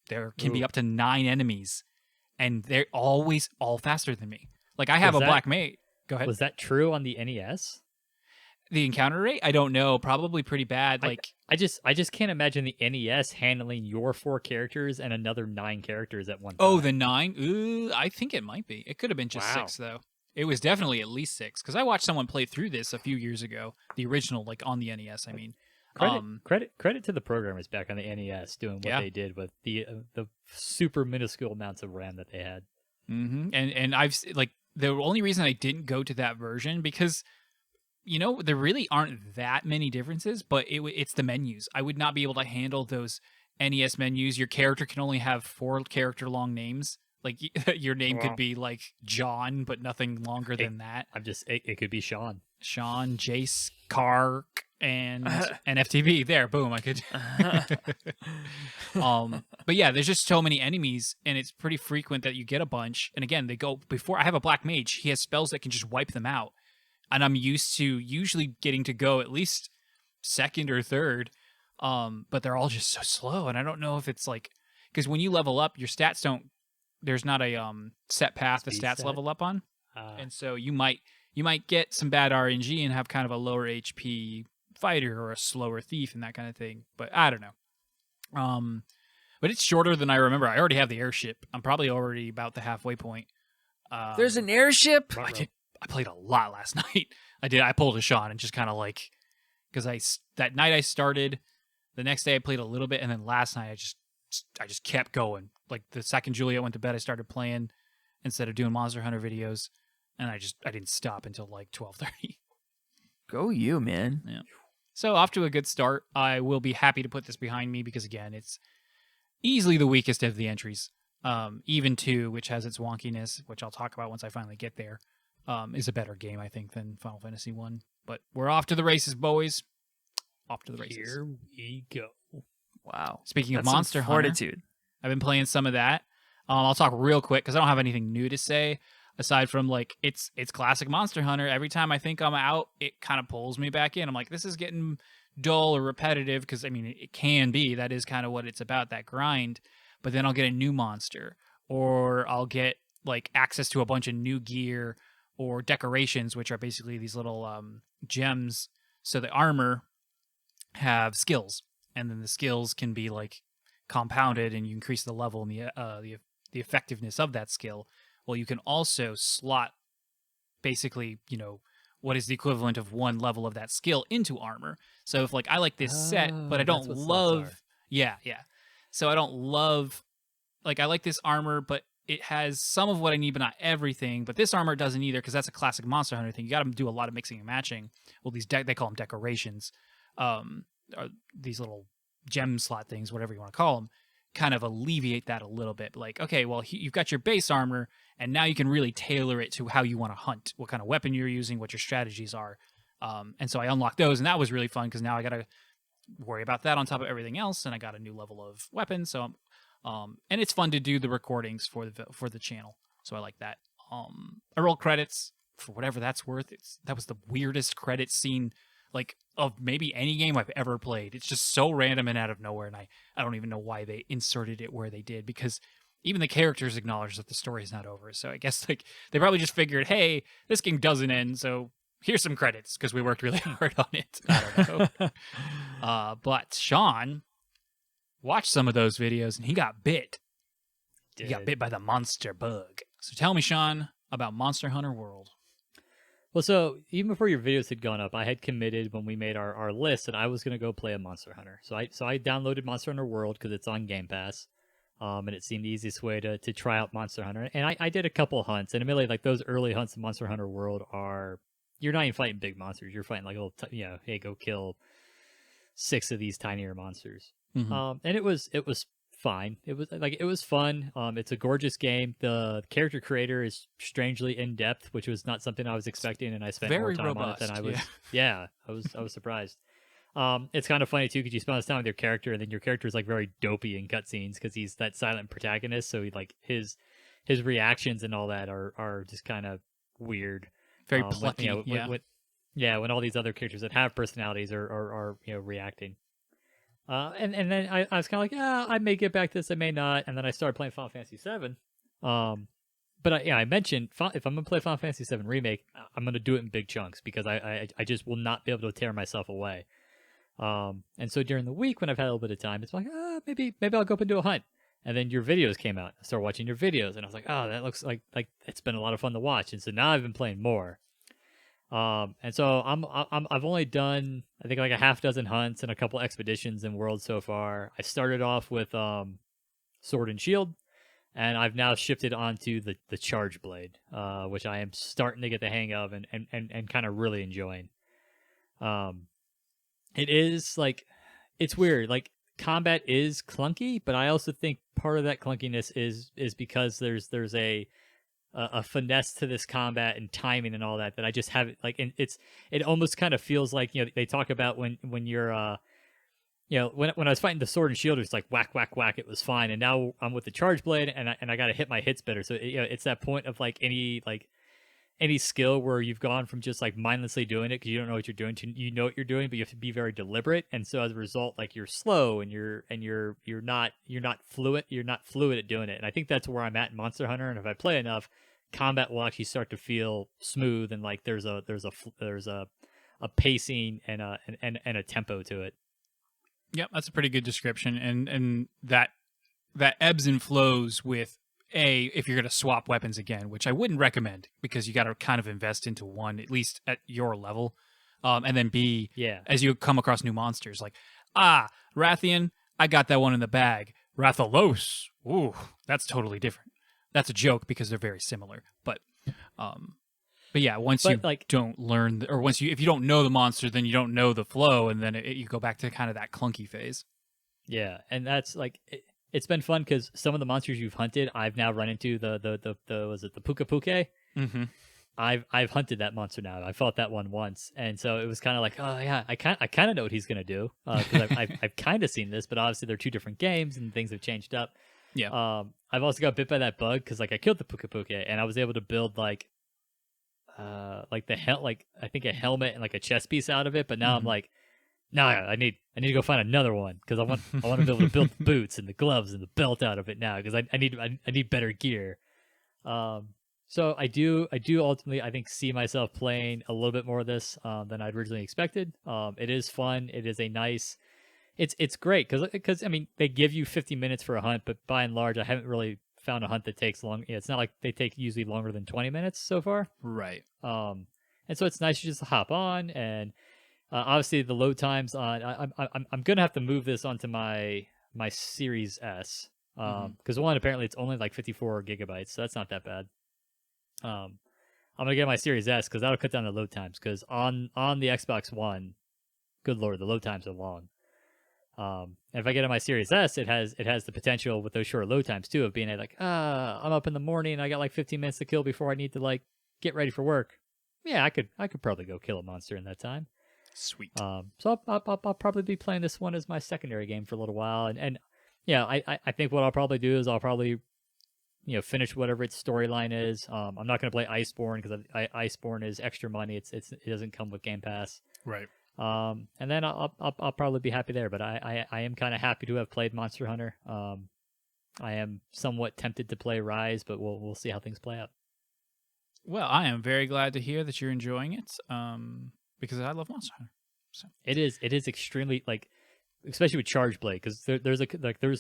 There can be up to 9 enemies, and they're always all faster than me. Like, I have black mage. Go ahead. Was that true on the NES? The encounter rate? I don't know. Probably pretty bad. Like, I just can't imagine the NES handling your 4 characters and another 9 characters at one time. Oh, the 9? Ooh, I think it might be. It could have been just 6, though. It was definitely at least 6, because I watched someone play through this a few years ago. The original, like, on the NES, I mean. Credit to the programmers back on the NES doing what they did with the super minuscule amounts of RAM that they had. Mm-hmm. And I've, like, the only reason I didn't go to that version, because, you know, there really aren't that many differences, but it's the menus. I would not be able to handle those NES menus. Your character can only have 4 character long names. Like, your name could be, like, John, but nothing longer than that. It could be Sean. Sean, Jace, Kark, and FTV. There, boom, I could. But yeah, there's just so many enemies, and it's pretty frequent that you get a bunch. And again, they go before. I have a black mage. He has spells that can just wipe them out, and I'm used to usually getting to go at least 2nd or 3rd. But they're all just so slow, and I don't know if it's like, because when you level up, your stats don't. There's not a set path the stats level up on, and so you might get some bad RNG and have kind of a lower HP fighter or a slower thief and that kind of thing. But I don't know. But it's shorter than I remember. I already have the airship. I'm probably already about the halfway point. There's an airship? I played a lot last night. I pulled a Sean and just kind of like, because that night I started, the next day I played a little bit, and then last night I just kept going. Like, the second Juliet went to bed, I started playing instead of doing Monster Hunter videos, and I didn't stop until like 12:30. Go you, man. Yeah. So off to a good start. I will be happy to put this behind me because, again, it's easily the weakest of the entries. Even 2, which has its wonkiness, which I'll talk about once I finally get there, is a better game, I think, than Final Fantasy 1. But we're off to the races, boys. Off to the races. Here we go. Wow. Speaking of That's Monster some Hunter, fortitude. I've been playing some of that. I'll talk real quick because I don't have anything new to say aside from, like, it's classic Monster Hunter. Every time I think I'm out, it kind of pulls me back in. I'm like, this is getting dull or repetitive, because I mean, it can be. That is kind of what it's about, that grind. But then I'll get a new monster, or I'll get like access to a bunch of new gear or decorations, which are basically these little gems. So the armor have skills, and then the skills can be like compounded, and you increase the level and the effectiveness of that skill. Well, you can also slot basically, you know, what is the equivalent of 1 level of that skill into armor. So if, like, I like this set, but I don't love, yeah. So I don't love, like, I like this armor, but it has some of what I need, but not everything. But this armor doesn't either, because that's a classic Monster Hunter thing. You got to do a lot of mixing and matching. Well, these they call them decorations, are these little gem slot things, whatever you want to call them, kind of alleviate that a little bit. Like, okay, well, you've got your base armor, and now you can really tailor it to how you want to hunt, what kind of weapon you're using, what your strategies are. And so I unlocked those, and that was really fun, because now I got to worry about that on top of everything else, and I got a new level of weapon. So, and it's fun to do the recordings for the channel, so I like that. I roll credits for whatever that's worth. That was the weirdest credit scene, like, of maybe any game I've ever played. It's just so random and out of nowhere, and I don't even know why they inserted it where they did, because even the characters acknowledge that the story is not over. So I guess, like, they probably just figured, hey, this game doesn't end, so here's some credits, because we worked really hard on it. I don't know. But Sean watched some of those videos, and he got bit. He got bit by the monster bug. So tell me, Sean, about Monster Hunter World. Well, so even before your videos had gone up, I had committed when we made our list that I was going to go play a Monster Hunter. So I downloaded Monster Hunter World because it's on Game Pass, and it seemed the easiest way to try out Monster Hunter. And I did a couple hunts, and admittedly, like, those early hunts in Monster Hunter World you're not even fighting big monsters. You're fighting like little, hey, go kill 6 of these tinier monsters. Mm-hmm. And it was fine. It was fun. It's a gorgeous game. The character creator is strangely in depth, which was not something I was expecting, and I spent more Very time robust, on it than I was. yeah. I was surprised. It's kind of funny too because you spend this time with your character, and then your character is like very dopey in cutscenes because he's that silent protagonist. So he, like his reactions and all that are just kind of weird. Very plucky. When all these other characters that have personalities are reacting. And then I was kind of like, yeah, I may get back to this, I may not. And then I started playing Final Fantasy VII. But I mentioned if I'm gonna play Final Fantasy VII Remake, I'm gonna do it in big chunks because I just will not be able to tear myself away. And so during the week when I've had a little bit of time, it's like, maybe I'll go up and do a hunt. And then your videos came out. I started watching your videos, and I was like, oh, that looks like it's been a lot of fun to watch. And so now I've been playing more. And so I've only done, I think, like a half dozen hunts and a couple expeditions in World so far. I started off with Sword and Shield, and I've now shifted onto the Charge Blade, which I am starting to get the hang of and kind of really enjoying. It is like, it's weird. Like, combat is clunky, but I also think part of that clunkiness is because there's a finesse to this combat and timing and all that I just haven't, like, and it almost kind of feels like, they talk about when you're when I was fighting the Sword and Shield, it was like whack whack whack, it was fine, and now I'm with the Charge Blade and I got to hit my hits better. So it's that point of like any skill where you've gone from just like mindlessly doing it because you don't know what you're doing to you know what you're doing, but you have to be very deliberate. And so as a result, like, you're slow and you're not fluid at doing it. And I think that's where I'm at in Monster Hunter. And if I play enough, combat will actually start to feel smooth and like there's a pacing and a tempo to it. Yep, that's a pretty good description. And that ebbs and flows with, if you're going to swap weapons again, which I wouldn't recommend because you got to kind of invest into one, at least at your level. And then B, as you come across new monsters, like, Rathian, I got that one in the bag. Rathalos, ooh, that's totally different. That's a joke because they're very similar. But yeah, once you don't learn, or if you don't know the monster, then you don't know the flow, and then you go back to kind of that clunky phase. Yeah, and that's like... It's been fun because some of the monsters you've hunted, I've now run into the was it the Puka Puke? Mm-hmm. I've hunted that monster now. I fought that one once, and so it was kind of like, oh yeah, I kind of know what he's gonna do because I've kind of seen this, but obviously they're two different games and things have changed up. Yeah. I've also got bit by that bug because like I killed the Puka Puke and I was able to build like I think a helmet and like a chest piece out of it, but now I'm like, no, I need to go find another one because I want to be able to build the boots and the gloves and the belt out of it now because I need better gear. So I do ultimately, I think, see myself playing a little bit more of this than I'd originally expected. It is fun. It is a nice. It's great because I mean they give you 50 minutes for a hunt, but by and large I haven't really found a hunt that takes long. It's not like they take usually longer than 20 minutes so far. Right. And so it's nice to just hop on and. Obviously, the load times on. I'm gonna have to move this onto my Series S because one, apparently it's only like 54 gigabytes, so that's not that bad. I'm gonna get my Series S because that'll cut down the load times. Because on the Xbox One, good lord, the load times are long. And if I get on my Series S, it has the potential with those short load times too of being like, I'm up in the morning, I got like 15 minutes to kill before I need to like get ready for work. Yeah, I could probably go kill a monster in that time. Sweet. So I'll probably be playing this one as my secondary game for a little while, and yeah, I think what I'll probably do is I'll probably finish whatever its storyline is. I'm not going to play Iceborne because Iceborne is extra money. It doesn't come with Game Pass. Right. And then I'll probably be happy there. But I am kind of happy to have played Monster Hunter. I am somewhat tempted to play Rise, but we'll see how things play out. Well, I am very glad to hear that you're enjoying it. Because I love Monster Hunter. So. It is extremely like, especially with Charge Blade, because there's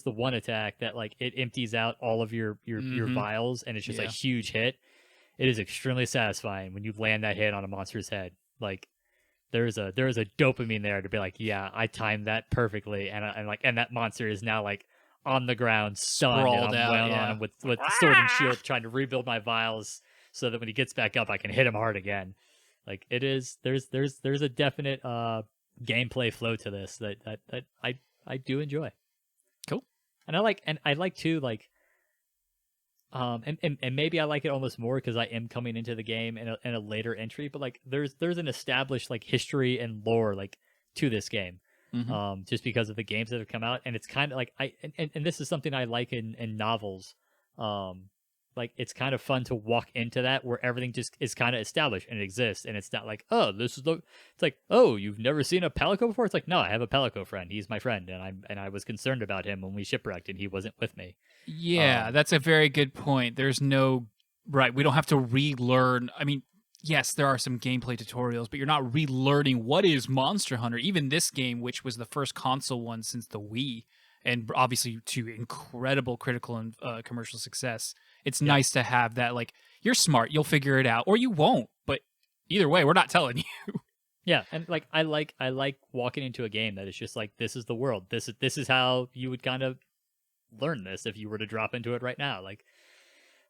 the one attack that like it empties out all of your vials and it's just a huge hit. It is extremely satisfying when you land that hit on a monster's head. Like there is a dopamine there to be like, yeah, I timed that perfectly, and that monster is now like on the ground stunned, and I'm wailing on him with sword and shield trying to rebuild my vials so that when he gets back up I can hit him hard again. Like it is, there's a definite gameplay flow to this that I do enjoy. Cool. And I like too, like, and maybe I like it almost more because I am coming into the game in a later entry, but like there's an established like history and lore like to this game, just because of the games that have come out, and it's kind of like and this is something I like in novels, like it's kind of fun to walk into that where everything just is kind of established and it exists, and it's not like, oh, this is the, it's like, oh, you've never seen a Palico before. It's like, no, I have a Palico friend, he's my friend, and I was concerned about him when we shipwrecked and he wasn't with me. Yeah, that's a very good point. There's no right. We don't have to relearn. I mean, yes, there are some gameplay tutorials, but you're not relearning what is Monster Hunter. Even this game, which was the first console one since the Wii, and obviously to incredible critical and commercial success. It's nice to have that. Like, you're smart, you'll figure it out, or you won't. But either way, we're not telling you. Yeah, and like I like walking into a game that is just like, this is the world. This is how you would kind of learn this if you were to drop into it right now. Like,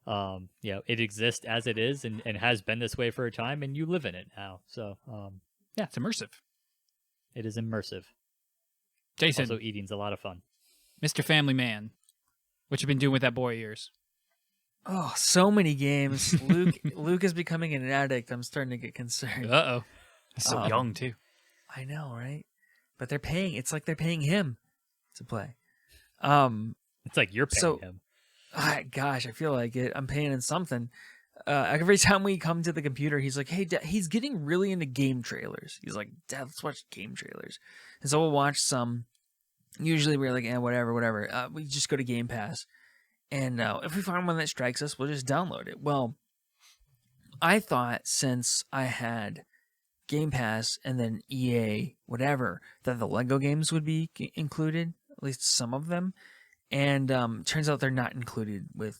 it exists as it is and has been this way for a time, and you live in it now. So yeah, it's immersive. It is immersive. Jason, also eating's a lot of fun. Mr. Family Man, what you been doing with that boy of yours? Oh, so many games. Luke is becoming an addict. I'm starting to get concerned. Uh-oh. He's so young, too. I know, right? But they're paying. It's like they're paying him to play. It's like you're paying him. Gosh, I feel like it. I'm paying him something. Every time we come to the computer, he's like, hey, Dad, he's getting really into game trailers. He's like, Dad, let's watch game trailers. And so we'll watch some. Usually we're like, whatever. We just go to Game Pass. And if we find one that strikes us, we'll just download it. Well, I thought since I had Game Pass and then EA, whatever, that the Lego games would be included, at least some of them. And turns out they're not included with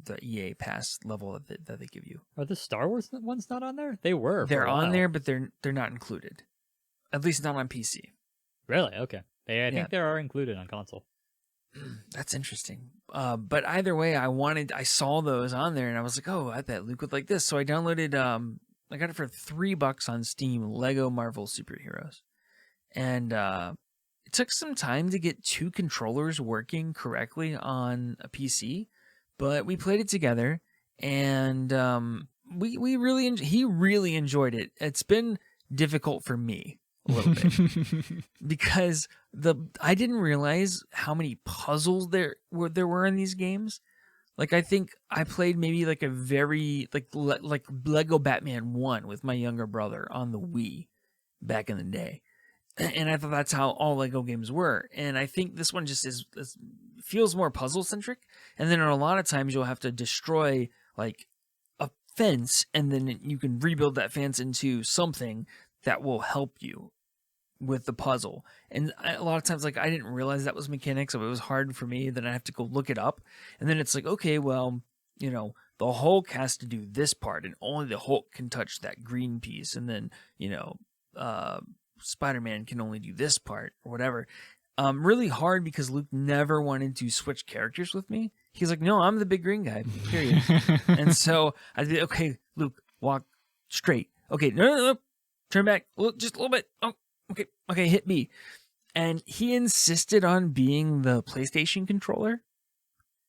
the EA Pass level that they give you. Are the Star Wars ones not on there? They were. They're on there, but they're not included. At least not on PC. Really? Okay. I think they are included on console. That's interesting. But either way, I saw those on there and I was like, oh, I bet Luke would like this. So I downloaded, I got it for $3 on Steam, Lego Marvel Superheroes. And it took some time to get two controllers working correctly on a PC, but we played it together and he really enjoyed it. It's been difficult for me a little bit because I didn't realize how many puzzles there were in these games. Like, I think I played maybe like a very like Lego Batman 1 with my younger brother on the Wii back in the day, and I thought that's how all Lego games were. And I think this one just feels more puzzle centric. And then a lot of times you'll have to destroy like a fence, and then you can rebuild that fence into something that will help you with the puzzle. And a lot of times, like, I didn't realize that was mechanics, so it was hard for me. Then I have to go look it up. And then it's like, okay, well, the Hulk has to do this part, and only the Hulk can touch that green piece. And then, Spider-Man can only do this part or whatever. Really hard because Luke never wanted to switch characters with me. He's like, no, I'm the big green guy, period. And so I'd be, okay, Luke, walk straight. Okay, no. Turn back, just a little bit. Oh, okay, hit B. And he insisted on being the PlayStation controller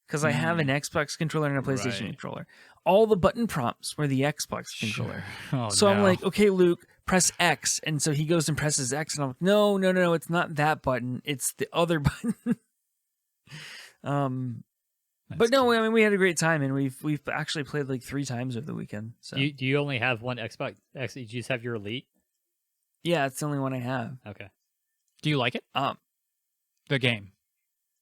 because I have an Xbox controller and a PlayStation controller. All the button prompts were the Xbox controller. Oh, so I'm like, okay, Luke, press X. And so he goes and presses X, and I'm like, no, it's not that button. It's the other button. But no, cute. I mean, we had a great time, and we've actually played like 3 times over the weekend. So Do you only have one Xbox? Actually, do you just have your Elite? yeah, it's the only one I have. Okay. Do you like it? The game.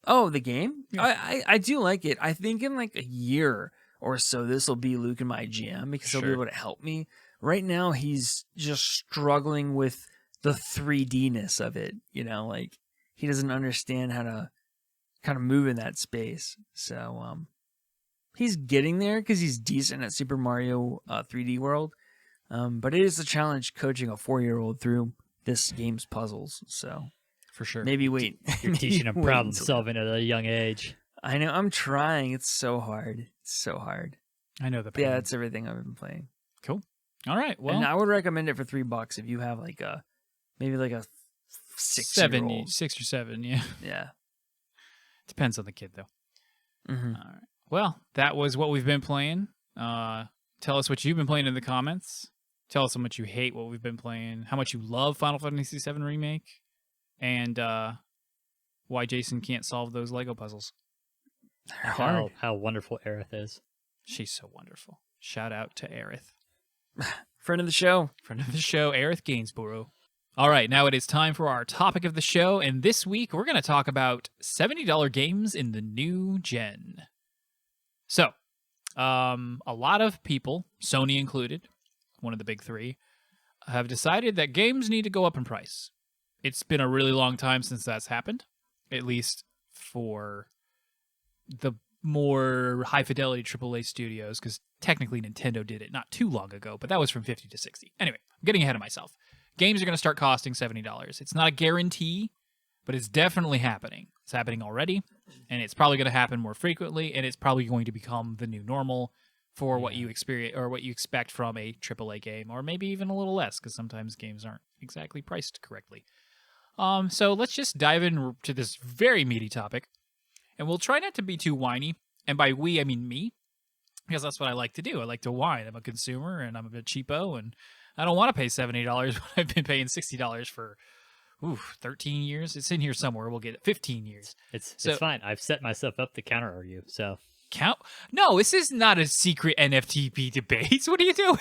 Oh, the game? Yeah. I do like it. I think in like a year or so, this will be Luke and my GM because he'll be able to help me. Right now, he's just struggling with the 3D-ness of it. Like, he doesn't understand how to kind of move in that space. So he's getting there because he's decent at Super Mario 3D World. But it is a challenge coaching a 4-year-old through this game's puzzles. So For sure. maybe wait. You're teaching him problem solving at a young age. I know. I'm trying. It's so hard. I know the pain. Yeah, that's everything I've been playing. Cool. All right. Well, and I would recommend it for $3 if you have like maybe like a 6-year-old. 6 or 7. Yeah. Yeah. Depends on the kid, though. Mm-hmm. All right. Well, that was what we've been playing. Tell us what you've been playing in the comments. Tell us how much you hate what we've been playing, how much you love Final Fantasy VII Remake, and why Jason can't solve those Lego puzzles. How wonderful Aerith is. She's so wonderful. Shout out to Aerith. Friend of the show. Friend of the show, Aerith Gainsborough. All right, now it is time for our topic of the show, and this week we're going to talk about $70 games in the new gen. So, a lot of people, Sony included, one of the big three, have decided that games need to go up in price. It's been a really long time since that's happened, at least for the more high-fidelity AAA studios, because technically Nintendo did it not too long ago, but that was from 50 to 60. Anyway, I'm getting ahead of myself. Games are going to start costing $70. It's not a guarantee, but it's definitely happening. It's happening already, and it's probably going to happen more frequently, and it's probably going to become the new normal for what you experience or what you expect from a AAA game, or maybe even a little less, because sometimes games aren't exactly priced correctly. So let's just dive into this very meaty topic, and we'll try not to be too whiny, and by we, I mean me, because that's what I like to do. I like to whine. I'm a consumer, and I'm a bit cheapo, and I don't want to pay $70 when I've been paying $60 for 13 years. It's in here somewhere. We'll get it. 15 years. It's fine. I've set myself up to counter argue. So No, this is not a secret NFTP debate. What are you doing?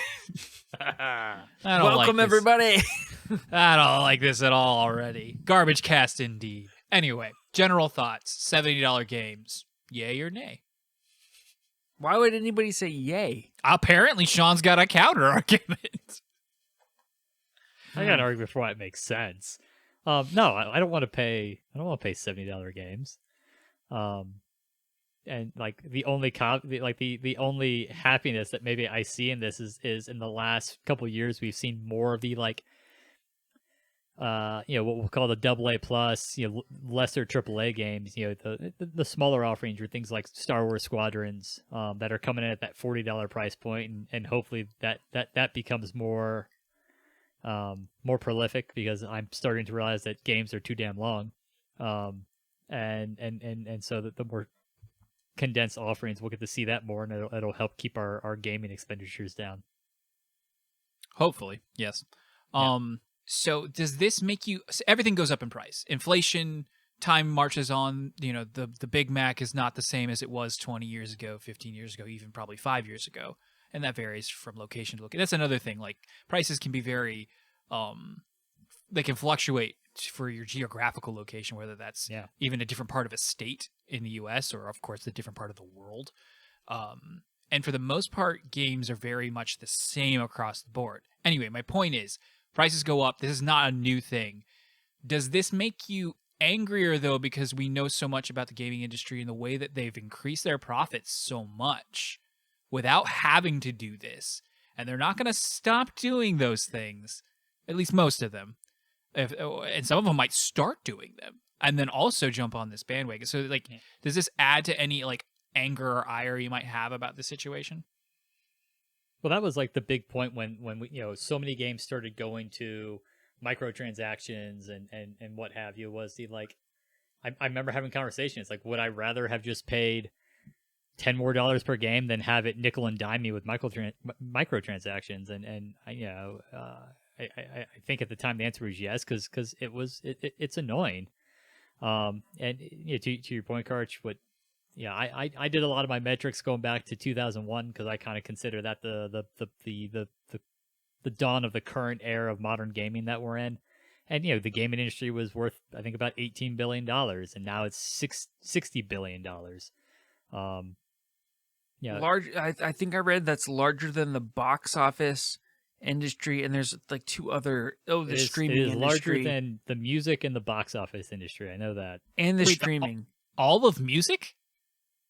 Welcome, everybody. I don't like this at all already. Garbage cast indeed. Anyway, general thoughts. $70 games. Yay or nay? Why would anybody say yay? Apparently, Sean's got a counter argument. I got to argue before it makes sense. No, I don't want to pay. I don't want to pay $70 games. And like the only the only happiness that maybe I see in this is in the last couple of years we've seen more of the like what we'll call the AA plus, lesser AAA games, the smaller offerings or things like Star Wars Squadrons that are coming in at that $40 price point, and hopefully that becomes more prolific, because I'm starting to realize that games are too damn long, and so that the more condensed offerings, we'll get to see that more, and it'll help keep our gaming expenditures down. Hopefully, yes. Yeah. So does this make you? So everything goes up in price. Inflation, time marches on. The Big Mac is not the same as it was 20 years ago, 15 years ago, even probably 5 years ago, and that varies from location to location. That's another thing. Like, prices can be very, they can fluctuate for your geographical location, whether that's even a different part of a state in the U.S. or, of course, a different part of the world. And for the most part, games are very much the same across the board. Anyway, my point is, prices go up. This is not a new thing. Does this make you angrier, though, because we know so much about the gaming industry and the way that they've increased their profits so much without having to do this? And they're not going to stop doing those things, at least most of them. And some of them might start doing them and then also jump on this bandwagon. So, like, does this add to any, like, anger or ire you might have about the situation? Well, that was like the big point when we, so many games started going to microtransactions and what have you, was the like, I remember having conversations like, would I rather have just paid $10 more per game than have it nickel and dime me with microtransactions? And I think at the time the answer was yes, because it's annoying. And to your point, Karch, I did a lot of my metrics going back to 2001, because I kind of consider that the dawn of the current era of modern gaming that we're in. And the gaming industry was worth, I think, about $18 billion, and now it's $60 billion. Large. I think I read that's larger than the box office industry, and there's like two other. Streaming it is industry. Larger than the music and the box office industry. I know that. And the streaming. All of music?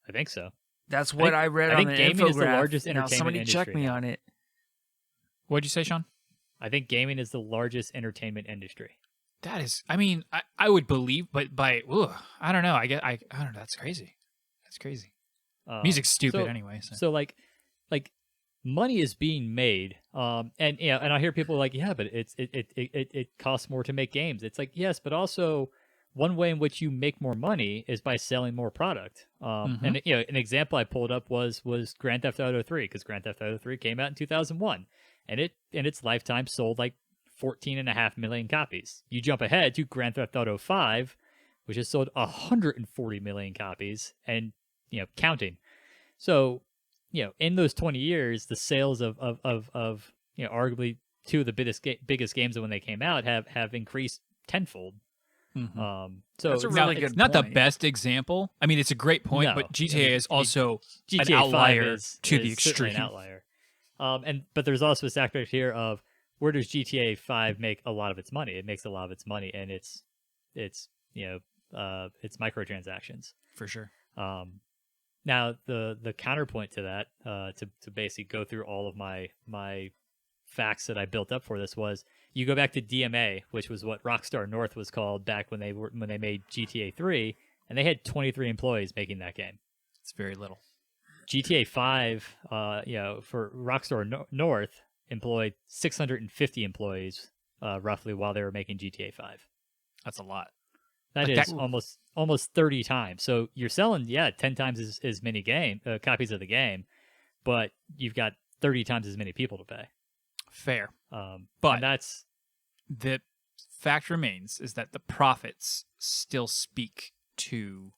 I think so. That's what I read on the gaming infograph. is the largest entertainment somebody industry. check me on it. What'd you say, Sean? I think gaming is the largest entertainment industry. That is, I mean, I would believe, but I don't know. I don't know. That's crazy. That's crazy. Music's stupid anyway. So like money is being made. And I hear people like, yeah, but it costs more to make games. It's like, yes, but also one way in which you make more money is by selling more product. And you know, an example I pulled up was Grand Theft Auto 3, because Grand Theft Auto 3 came out in 2001, and it in its lifetime sold like 14.5 million copies. You jump ahead to Grand Theft Auto 5, which has sold 140 million copies, and you know, counting. So, you know, in those 20 years, the sales of you know, arguably two of the biggest games when they came out have increased tenfold. So That's a Now, really it's good not the point. best example. I mean, it's a great point, No. but I GTA mean, is also GTA an 5 outlier is to the certainly extreme. an outlier. But there's also this aspect here of, where does GTA 5 make a lot of its money? It makes a lot of its money, and it's you know, it's microtransactions. For sure. Now the counterpoint to that, to basically go through all of my facts that I built up for this, was you go back to DMA, which was what Rockstar North was called back when they made GTA 3, and they had 23 employees making that game. It's very little. GTA 5, you know, for Rockstar North employed 650 employees, roughly, while they were making GTA 5. That's a lot. That Like is almost 30 times. So you're selling 10 times as many copies of the game, but you've got 30 times as many people to pay. Fair. But And that's the fact remains is that the profits still speak to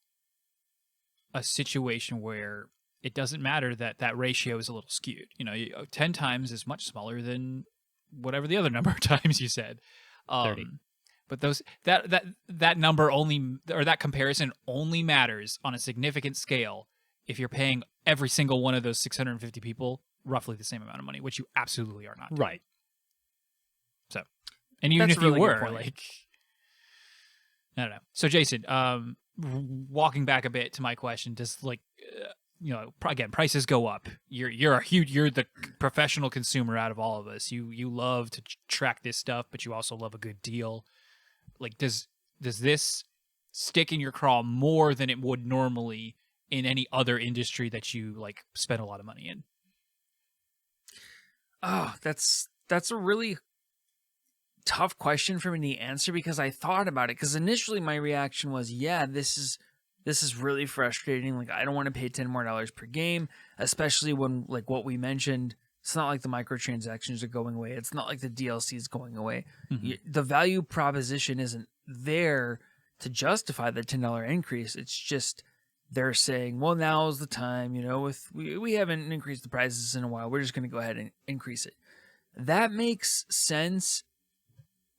a situation where it doesn't matter that that ratio is a little skewed. You know, 10 times is much smaller than whatever the other number of times you said. 30. But those that number only, or that comparison only matters on a significant scale if you're paying every single one of those 650 people roughly the same amount of money, which you absolutely are not doing. right. So, and even That's if a really you good were, point. like, I don't know. So, Jason, walking back a bit to my question, does you know, again, prices go up. You're the professional consumer out of all of us. You love to track this stuff, but you also love a good deal. Like, does this stick in your craw more than it would normally in any other industry that you like spend a lot of money in? Oh, that's a really tough question for me to answer, because I thought about it. Because initially my reaction was, yeah, this is really frustrating. Like, I don't want to pay $10 more per game, especially when, like what we mentioned, it's not like the microtransactions are going away. It's not like the DLC is going away. The value proposition isn't there to justify the $10 increase. It's just they're saying, well, now's the time, you know, we haven't increased the prices in a while. We're just going to go ahead and increase it. That makes sense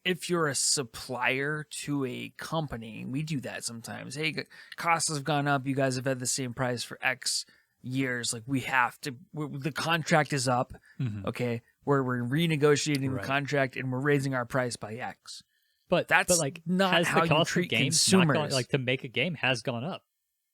if you're a supplier to a company. We do that sometimes. Hey, costs have gone up. You guys have had the same price for X years. Like, we have to, the contract is up. Okay. We're renegotiating the contract and we're raising our price by X. But That's like, not has how the you cost treat of games not consumers. gone, like, to make a game has gone up.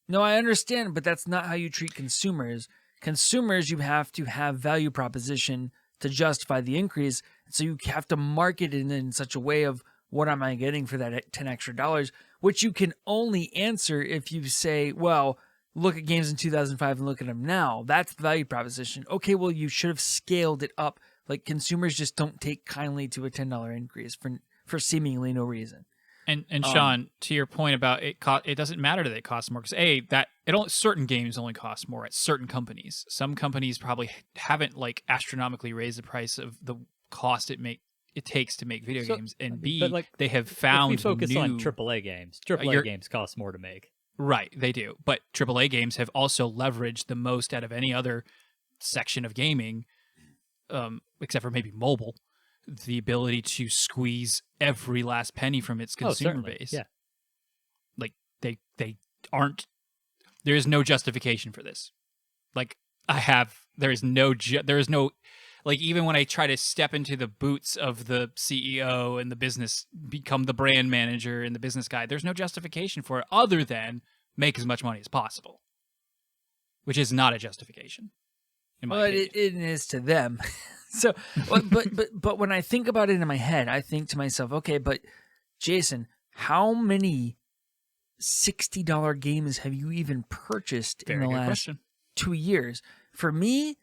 No, I understand, but that's not how you treat consumers. Consumers, you have to have value proposition to justify the increase. So you have to market it in such a way of, what am I getting for that $10 extra, which you can only answer if you say, well, look at games in 2005 and look at them now. That's the value proposition. Okay, well, you should have scaled it up. Like, consumers just don't take kindly to a $10 increase for seemingly no reason. And Sean, to your point about it doesn't matter that it costs more, because certain games only cost more at certain companies. Some companies probably haven't like astronomically raised the price of the cost it takes to make video games, and B, but, like, they have found if we focus new on AAA games. AAA games cost more to make. Right, they do. But AAA games have also leveraged the most out of any other section of gaming, except for maybe mobile, the ability to squeeze every last penny from its consumer base. Yeah. Like, they aren't, there is no justification for this. Like, there is no, like, even when I try to step into the boots of the CEO and the business, become the brand manager and the business guy, there's no justification for it other than make as much money as possible, which is not a justification. Well, it is to them. So, but when I think about it in my head, I think to myself, okay, but Jason, how many $60 games have you even purchased in the last 2 years? For me,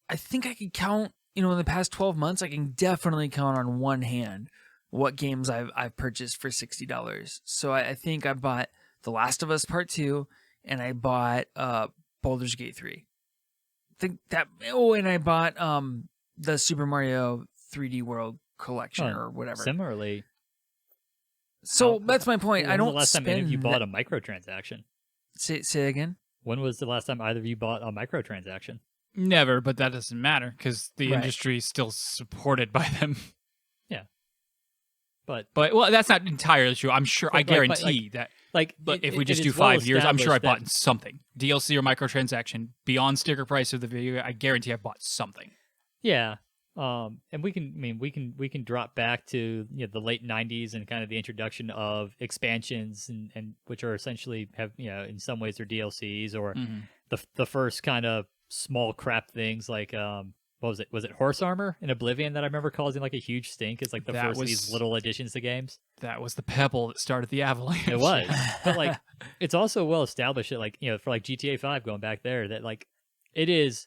I think I could count, in the past 12 months, I can definitely count on one hand what games I've purchased for $60. So I think I bought The Last of Us Part 2, and I bought Baldur's Gate 3. And I bought the Super Mario 3D World collection or whatever. Similarly. So that's my point. I don't. When was the last time any of you bought a microtransaction? Say again. When was the last time either of you bought a microtransaction? Never, but that doesn't matter because the Right. industry is still supported by them. Yeah. But well, that's not entirely true. I'm sure. I guarantee that. But if we just do 5 years, I'm sure I bought something. DLC or microtransaction beyond sticker price of the video. I guarantee I bought something. Yeah. And we can drop back to the late '90s and kind of the introduction of expansions and which are essentially have in some ways they're DLCs or the first kind of small crap things like what was it? Was it Horse Armor in Oblivion that I remember causing like a huge stink? It's like the first of these little additions to games. That was the pebble that started the avalanche. It was, but like it's also well established that like for like GTA 5 going back there that like it is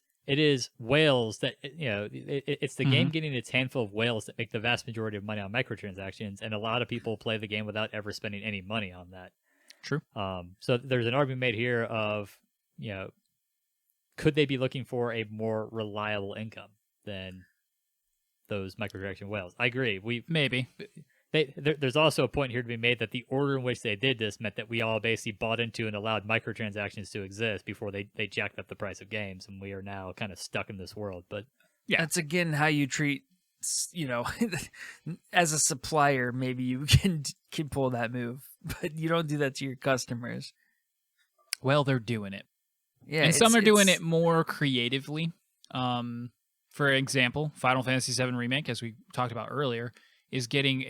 whales that it's the game getting its handful of whales that make the vast majority of money on microtransactions, and a lot of people play the game without ever spending any money on that. True. So there's an argument made here of could they be looking for a more reliable income than those microtransaction whales? I agree. Maybe. There's also a point here to be made that the order in which they did this meant that we all basically bought into and allowed microtransactions to exist before they jacked up the price of games, and we are now kind of stuck in this world. But yeah, that's again how you treat, as a supplier. Maybe you can pull that move, but you don't do that to your customers. Well, they're doing it. Yeah, and some are doing it more creatively. For example, Final Fantasy VII Remake, as we talked about earlier, is getting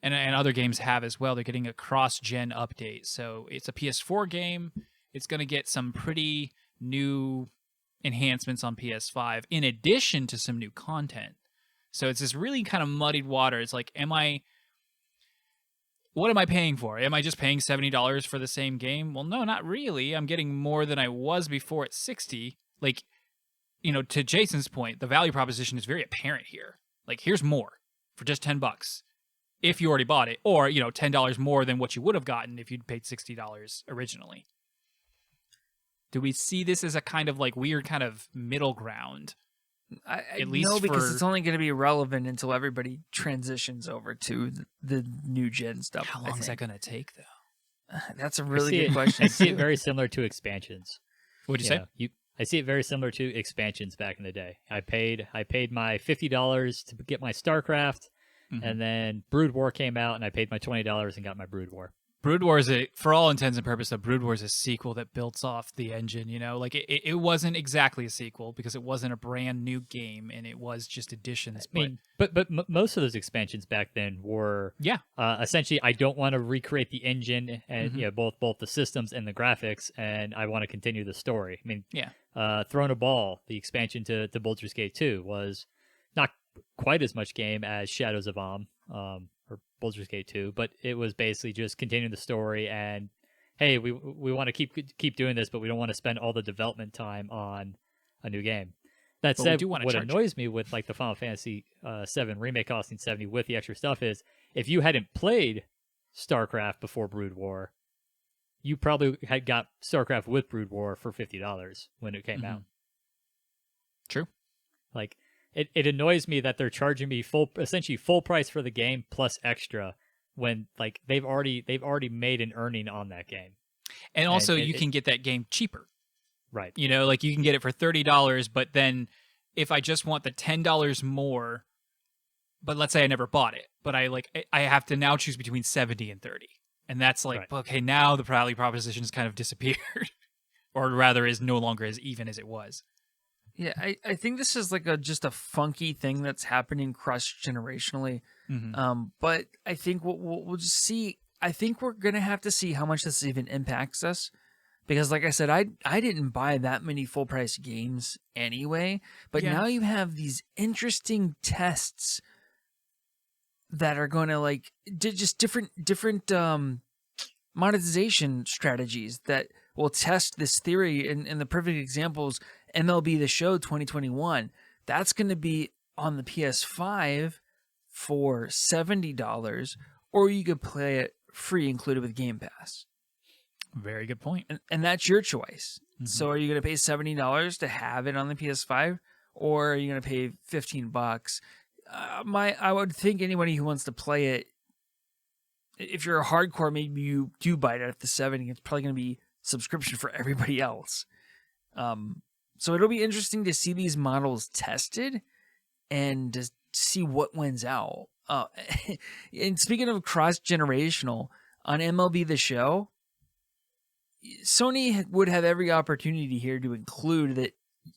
and other games have as well, they're getting a cross-gen update. So it's a PS4 game. It's going to get some pretty new enhancements on PS5 in addition to some new content. So it's this really kind of muddied water. It's like, what am I paying for? Am I just paying $70 for the same game? Well, no, not really. I'm getting more than I was before at $60. Like, to Jason's point, the value proposition is very apparent here. Like, here's more for just $10 if you already bought it, or $10 more than what you would have gotten if you'd paid $60 originally. Do we see this as a kind of like weird kind of middle ground? At least no, because it's only going to be relevant until everybody transitions over to the new gen stuff. How long is that going to take, though? That's a really good question. I see it very similar to expansions. What'd you say? I see it very similar to expansions back in the day. I paid my $50 to get my StarCraft, and then Brood War came out, and I paid my $20 and got my Brood War. Brood War is for all intents and purposes, Brood War is a sequel that builds off the engine, Like it wasn't exactly a sequel because it wasn't a brand new game and it was just additions. But most of those expansions back then were essentially I don't want to recreate the engine and both the systems and the graphics, and I want to continue the story. Throne of Ball, the expansion to Baldur's Gate 2, was not quite as much game as Shadows of Amn. Or Baldur's Gate 2, but it was basically just continuing the story and, hey, we want to keep doing this, but we don't want to spend all the development time on a new game. That said, what annoys me with like the Final Fantasy VII Remake costing $70 with the extra stuff is if you hadn't played StarCraft before Brood War, you probably had got StarCraft with Brood War for $50 when it came out. True. Like, It annoys me that they're charging me essentially full price for the game plus extra when like they've already made an earning on that game. And also you can get that game cheaper. Right. Like you can get it for $30, but then if I just want the $10 more, but let's say I never bought it, but I have to now choose between 70 and 30. And that's like, okay, now the value proposition has kind of disappeared. Or rather is no longer as even as it was. Yeah, I think this is like just a funky thing that's happening cross-generationally. But I think we'll just see. I think we're going to have to see how much this even impacts us. Because like I said, I didn't buy that many full-price games anyway. But now you have these interesting tests that are going to like just different monetization strategies that will test this theory. And the perfect examples, Mlb the Show 2021, that's going to be on the PS5 for $70, or you could play it free included with Game Pass. Very good point. And that's your choice. So are you going to pay $70 to have it on the PS5, or are you going to pay $15? I would think anybody who wants to play it, if you're a hardcore, maybe you do buy it at the 70. It's probably going to be subscription for everybody else. So it'll be interesting to see these models tested and to see what wins out. And speaking of cross-generational, on MLB The Show, Sony would have every opportunity here to include it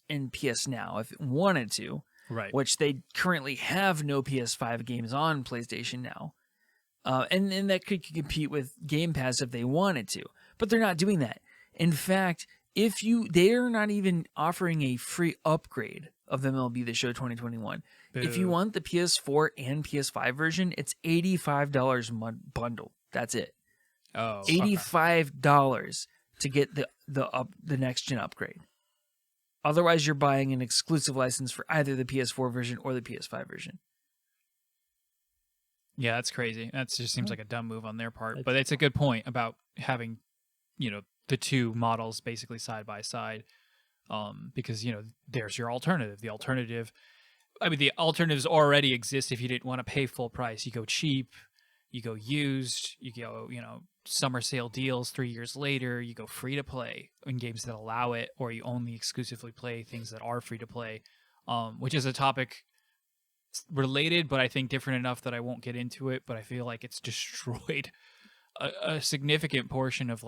in PS Now if it wanted to, Right. which they currently have no PS5 games on PlayStation Now. And that could compete with Game Pass if they wanted to, but they're not doing that. In fact, they are not even offering a free upgrade of MLB The Show 2021. Boo. If you want the PS4 and PS5 version, it's $85 bundle. That's it. Oh, $85 to get the next gen upgrade. Otherwise, you're buying an exclusive license for either the PS4 version or the PS5 version. Yeah, that's crazy. That just seems like a dumb move on their part. But it's a good point about having, the two models basically side by side, because there's your alternative. The alternatives already exist if you didn't want to pay full price. You go cheap, you go used, you go summer sale deals 3 years later. You go free to play in games that allow it, or you only exclusively play things that are free to play, which is a topic related, but I think different enough that I won't get into it. But I feel like it's destroyed a significant portion of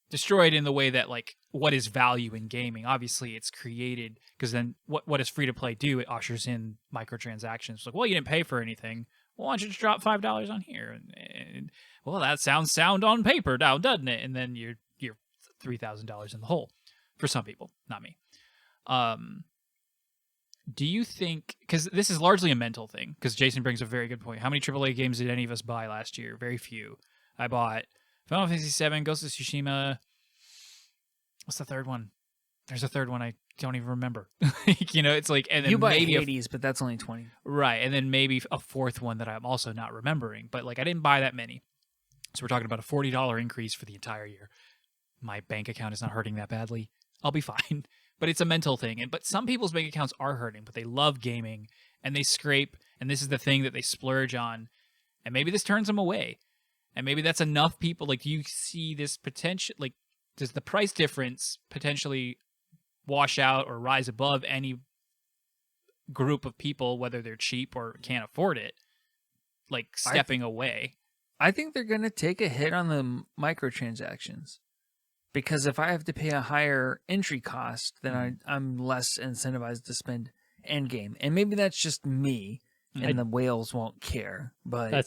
destroyed in the way that what is value in gaming. Obviously it's created because then what does free to play do? It ushers in microtransactions. It's well, you didn't pay for anything. Well, why don't you just drop $5 on here? And well, that sounds sound on paper now, doesn't it? And then you're $3,000 in the hole for some people, not me. Do you think, because this is largely a mental thing, because Jason brings a very good point. How many AAA games did any of us buy last year? Very few. I bought Final Fantasy VII, Ghost of Tsushima. What's the third one? There's a third one I don't even remember. It's and then You buy maybe Hades, but that's only 20. Right, and then maybe a fourth one that I'm also not remembering. But I didn't buy that many. So we're talking about a $40 increase for the entire year. My bank account is not hurting that badly. I'll be fine. But it's a mental thing. But some people's bank accounts are hurting, but they love gaming and they scrape, and this is the thing that they splurge on. And maybe this turns them away. And maybe that's enough people. Do you see this potential? Does the price difference potentially wash out or rise above any group of people, whether they're cheap or can't afford it, stepping away? I think they're going to take a hit on the microtransactions. Because if I have to pay a higher entry cost, then I'm less incentivized to spend endgame. And maybe that's just me, and the whales won't care. But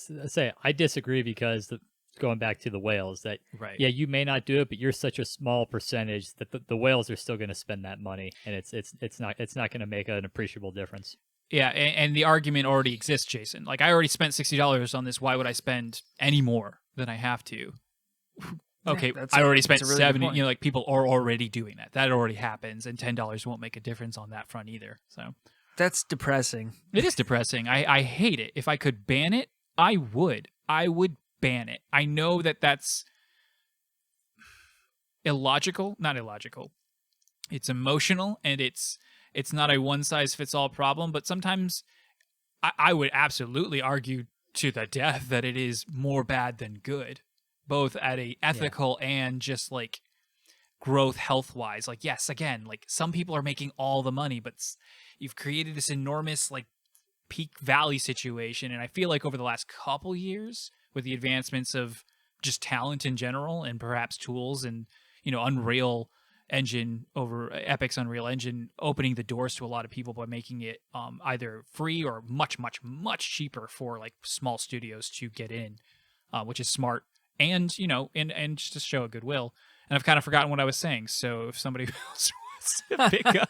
I disagree, because going back to the whales, that right. Yeah, you may not do it, but you're such a small percentage that the whales are still going to spend that money, and it's not going to make an appreciable difference. Yeah, and the argument already exists, Jason. I already spent $60 on this. Why would I spend any more than I have to? Okay, yeah, I already spent really $70. People are already doing that. That already happens, and $10 won't make a difference on that front either. So that's depressing. It is depressing. I hate it. If I could ban it, I would. I would ban it. I know that that's illogical. Not illogical. It's emotional, and it's not a one-size-fits-all problem, but sometimes I would absolutely argue to the death that it is more bad than good, both at a ethical and just growth health-wise. Yes, again, some people are making all the money, but you've created this enormous peak valley situation, and I feel over the last couple years, with the advancements of just talent in general and perhaps tools and Unreal Engine over Epic's Unreal Engine opening the doors to a lot of people by making it either free or much, much, much cheaper for small studios to get in, which is smart and and just to show a goodwill. And I've kind of forgotten what I was saying, so if somebody else wants to pick up.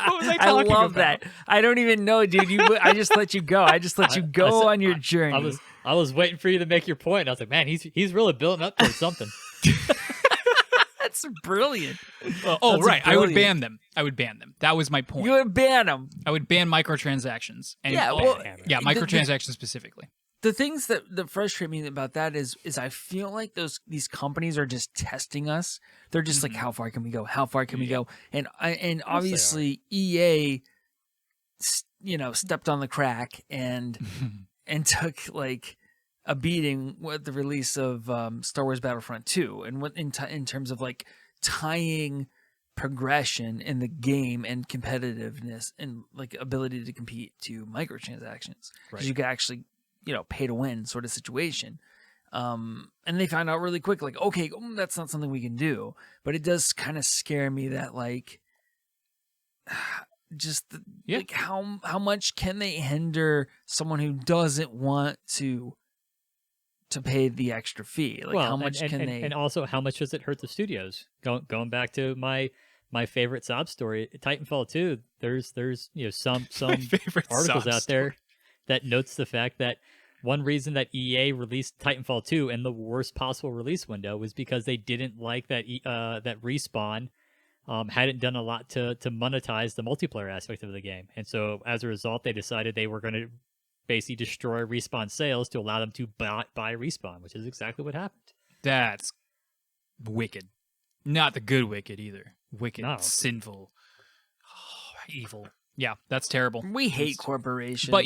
What was I talking I love about? that. I don't even know, dude. I just let you go. I just let you go on your journey. I was waiting for you to make your point. I was like, man, he's really building up towards something. That's brilliant. Oh, That's right. I would brilliant. ban them. That was my point. You would ban them. I would ban microtransactions. And Yeah, well, microtransactions specifically. The things that frustrate me about that is I feel like these companies are just testing us. They're just like, how far can we go? How far can we go? And obviously EA, stepped on the crack and took like a beating with the release of Star Wars Battlefront 2, and what in terms of like tying progression in the game and competitiveness and like ability to compete to microtransactions, because you could actually pay to win sort of situation. And they found out really quick, like, okay, that's not something we can do. But it does kind of scare me that like, like how much can they hinder someone who doesn't want to pay the extra fee? Like, how much can they? And also, how much does it hurt the studios? Going back to my favorite sob story, Titanfall 2. There's some articles out there that notes the fact that one reason that EA released Titanfall 2 in the worst possible release window was because they didn't like that that Respawn hadn't done a lot to monetize the multiplayer aspect of the game. And so as a result, they decided they were going to basically destroy Respawn sales to allow them to buy Respawn, which is exactly what happened. That's wicked. Not the good wicked either. Wicked, No. sinful, evil. Yeah, that's terrible. We hate corporations. But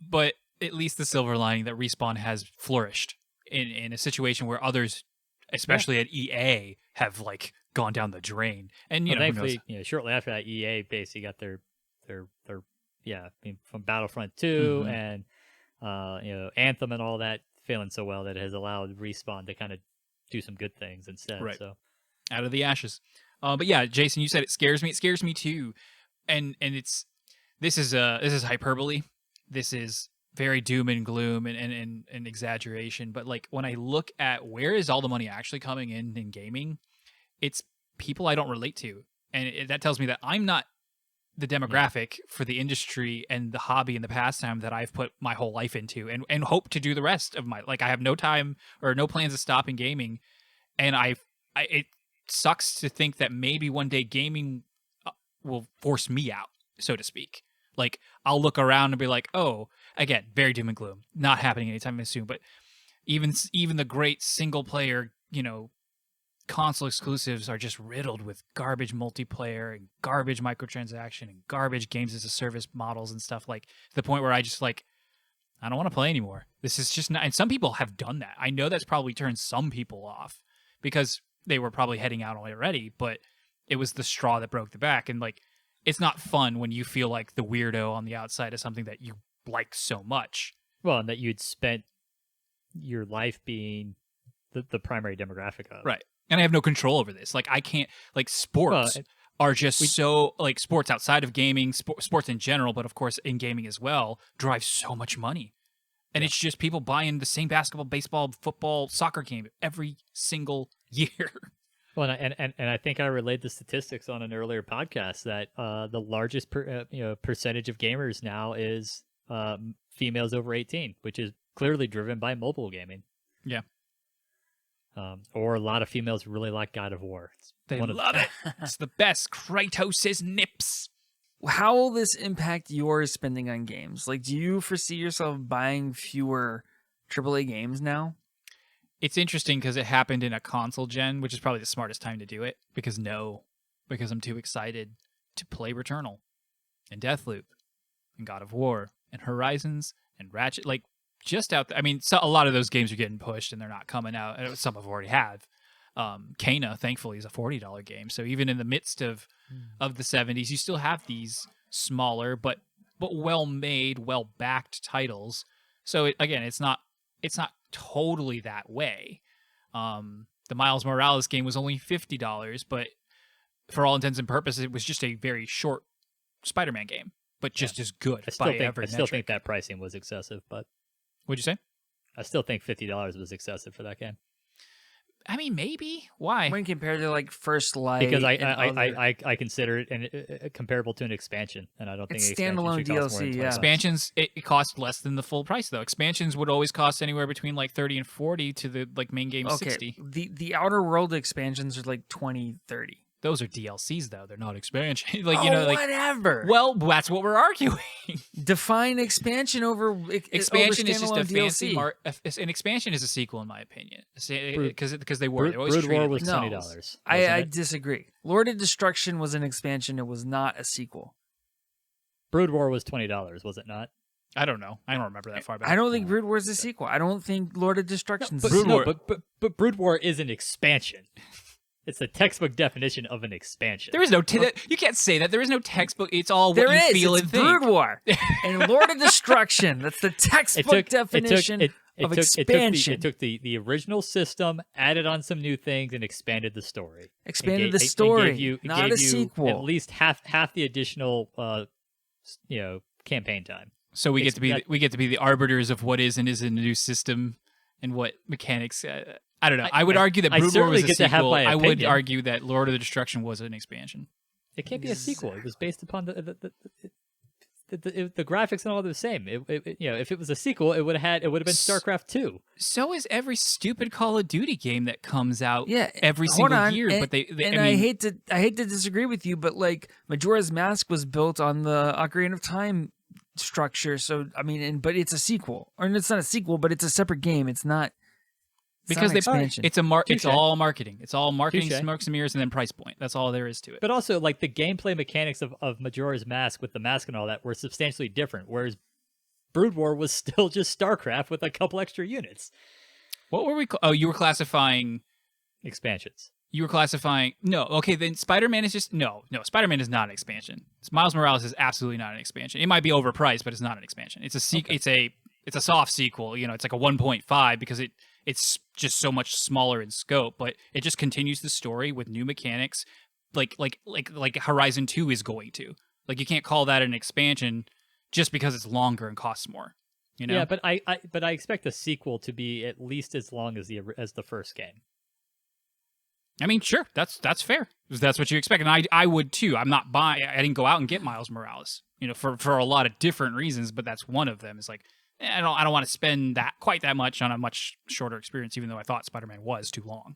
but at least the silver lining that Respawn has flourished in a situation where others, especially at EA, have like gone down the drain. And thankfully, shortly after that, EA basically got their from Battlefront 2 and Anthem and all that failing so well that it has allowed Respawn to kind of do some good things instead. Right. So out of the ashes. But yeah, Jason, you said it scares me. It scares me too. And this is hyperbole. This is very doom and gloom and exaggeration. But like when I look at where is all the money actually coming in gaming, it's people I don't relate to, and that tells me that I'm not the demographic for the industry and the hobby and the pastime that I've put my whole life into, and hope to do the rest of my I have no time or no plans to stop in gaming, and it sucks to think that maybe one day gaming will force me out, so to speak. Like, I'll look around and be like, oh, again, very doom and gloom, not happening anytime soon. But even the great single player, console exclusives are just riddled with garbage multiplayer and garbage microtransaction and garbage games as a service models and stuff, like to the point where I just I don't want to play anymore. This is just not. And some people have done that. I know that's probably turned some people off because they were probably heading out already, but it was the straw that broke the back. And it's not fun when you feel like the weirdo on the outside of something that you like so much. Well, and that you'd spent your life being the primary demographic of. Right. And I have no control over this. I can't, sports are just sports outside of gaming, sports in general, but of course in gaming as well, drive so much money. And it's just people buying the same basketball, baseball, football, soccer game every single year. Well, and I think I relayed the statistics on an earlier podcast that the largest percentage of gamers now is females over 18, which is clearly driven by mobile gaming. Yeah. Or a lot of females really like God of War. They love it. It's the best. Kratos' nips. How will this impact your spending on games? Do you foresee yourself buying fewer AAA games now? It's interesting because it happened in a console gen, which is probably the smartest time to do it. Because I'm too excited to play Returnal and Deathloop and God of War and Horizons and Ratchet. Just out there. I mean, a lot of those games are getting pushed and they're not coming out. Some have already have. Kena, thankfully, is a $40 game. So even in the midst of the 70s, you still have these smaller but well-made, well-backed titles. So it's not totally that way. The Miles Morales game was only $50, but for all intents and purposes, it was just a very short Spider-Man game, but just as good. I still think that pricing was excessive, but. What'd you say? I still think $50 was excessive for that game. I mean, maybe. Why? When compared to like First Light, Because and other, I consider it comparable to an expansion, and I don't think it's an expansion standalone should cost more than DLC. $20. Yeah, Expansions it costs less than the full price though. Expansions would always cost anywhere between like 30 and 40 to the like main game okay. 60. The Outer World expansions are like 20, 30. Those are DLCs though. They're not expansion. like Oh, you know, like whatever. well, that's what we're arguing. Define expansion over Expansion over is just a standalone fancy DLC. an expansion is a sequel in my opinion. Brood- Because they were. They always Brood War treated was like No. $20. I disagree. Lord of Destruction was an expansion. It was not a sequel. Brood War was $20, was it not? I don't know. I don't remember that far back. I don't think Brood War is a sequel. I don't think Lord of Destruction's But, a sequel. War- but Brood War is an expansion. It's the textbook definition of an expansion. There is no. You can't say that. There is no textbook. It's all what There you is. feel It's and think. Brood War and Lord of Destruction. That's the textbook definition of expansion. It took the original system, added on some new things, and expanded the story. Expanded the story, It not gave a you sequel. At least half the additional, campaign time. So we get to be the arbiters of what is and isn't a new system and what mechanics. I don't know. I would argue that I Brood War certainly was a get to have sequel. my I would opinion. argue that Lord of the Destruction was an expansion. It can't be a sequel. It was based upon the graphics and all the same. If it was a sequel, it would have been StarCraft 2. So is every stupid Call of Duty game that comes out every hold single on. year. And, But they and I mean, I hate to disagree with you, but like Majora's Mask was built on the Ocarina of Time structure. So I mean, but it's a sequel, or it's not a sequel, but it's a separate game. It's not. because an expansion. it's Touche. all marketing. It's all marketing, Touche. smokes and mirrors, and then price point. That's all there is to it. But also, like, the gameplay mechanics of Majora's Mask with the mask and all that were substantially different, whereas Brood War was still just StarCraft with a couple extra units. What were we? You were classifying Expansions. You were classifying no. Okay, then Spider-Man is just no. Spider-Man is not an expansion. Miles Morales is absolutely not an expansion. It might be overpriced, but it's not an expansion. It's a it's a soft sequel. You know, it's like a 1.5 because it's just so much smaller in scope, but it just continues the story with new mechanics, like Horizon 2 is going to. Like, you can't call that an expansion just because it's longer and costs more. You know? Yeah, but I expect the sequel to be at least as long as the first game. I mean, sure, that's fair. That's what you expect, and I would too. I'm not buying. I didn't go out and get Miles Morales, you know, for a lot of different reasons, but that's one of them. It's like I don't want to spend quite that much on a much shorter experience, even though I thought Spider-Man was too long.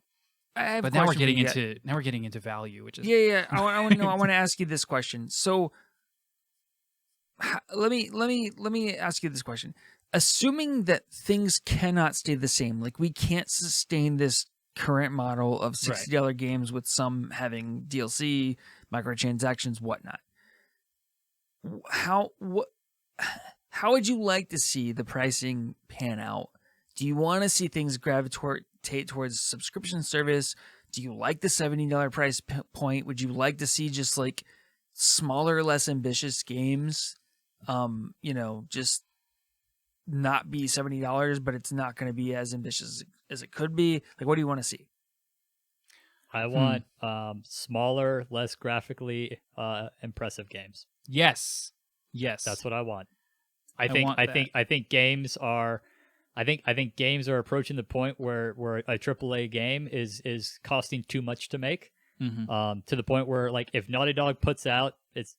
But now we're getting into value, which is yeah. I want to know. I want to ask you this question. So let me ask you this question. Assuming that things cannot stay the same, like we can't sustain this current model of $60 games with some having DLC, microtransactions, whatnot. How would you like to see the pricing pan out? Do you want to see things gravitate towards subscription service? Do you like the $70 price point? Would you like to see just like smaller, less ambitious games? Just not be $70, but it's not going to be as ambitious as it could be. Like, what do you want to see? I want smaller, less graphically impressive games. yes, That's what I want. I think games are approaching the point where a AAA game is costing too much to make. Mm-hmm. To the point where, like, if Naughty Dog puts out its